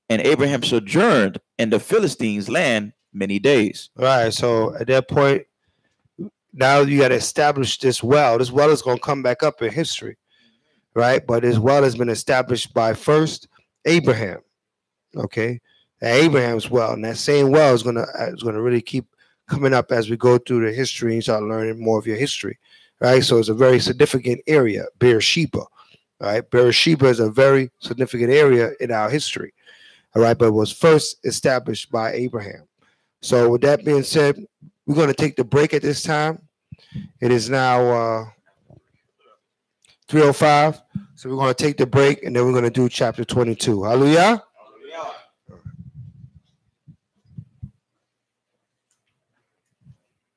And Abraham sojourned in the Philistines' land many days. Right. So at that point, now you got to establish this well. This well is going to come back up in history, right? But this well has been established by first Abraham. Okay, Abraham's well, and that same well is gonna really keep coming up as we go through the history and start learning more of your history, right? So it's a very significant area, Beersheba, right? Beersheba is a very significant area in our history, all right? But it was first established by Abraham. So with that being said, we're going to take the break at this time. It is now 3:05, so we're going to take the break, and then we're going to do chapter 22. Hallelujah.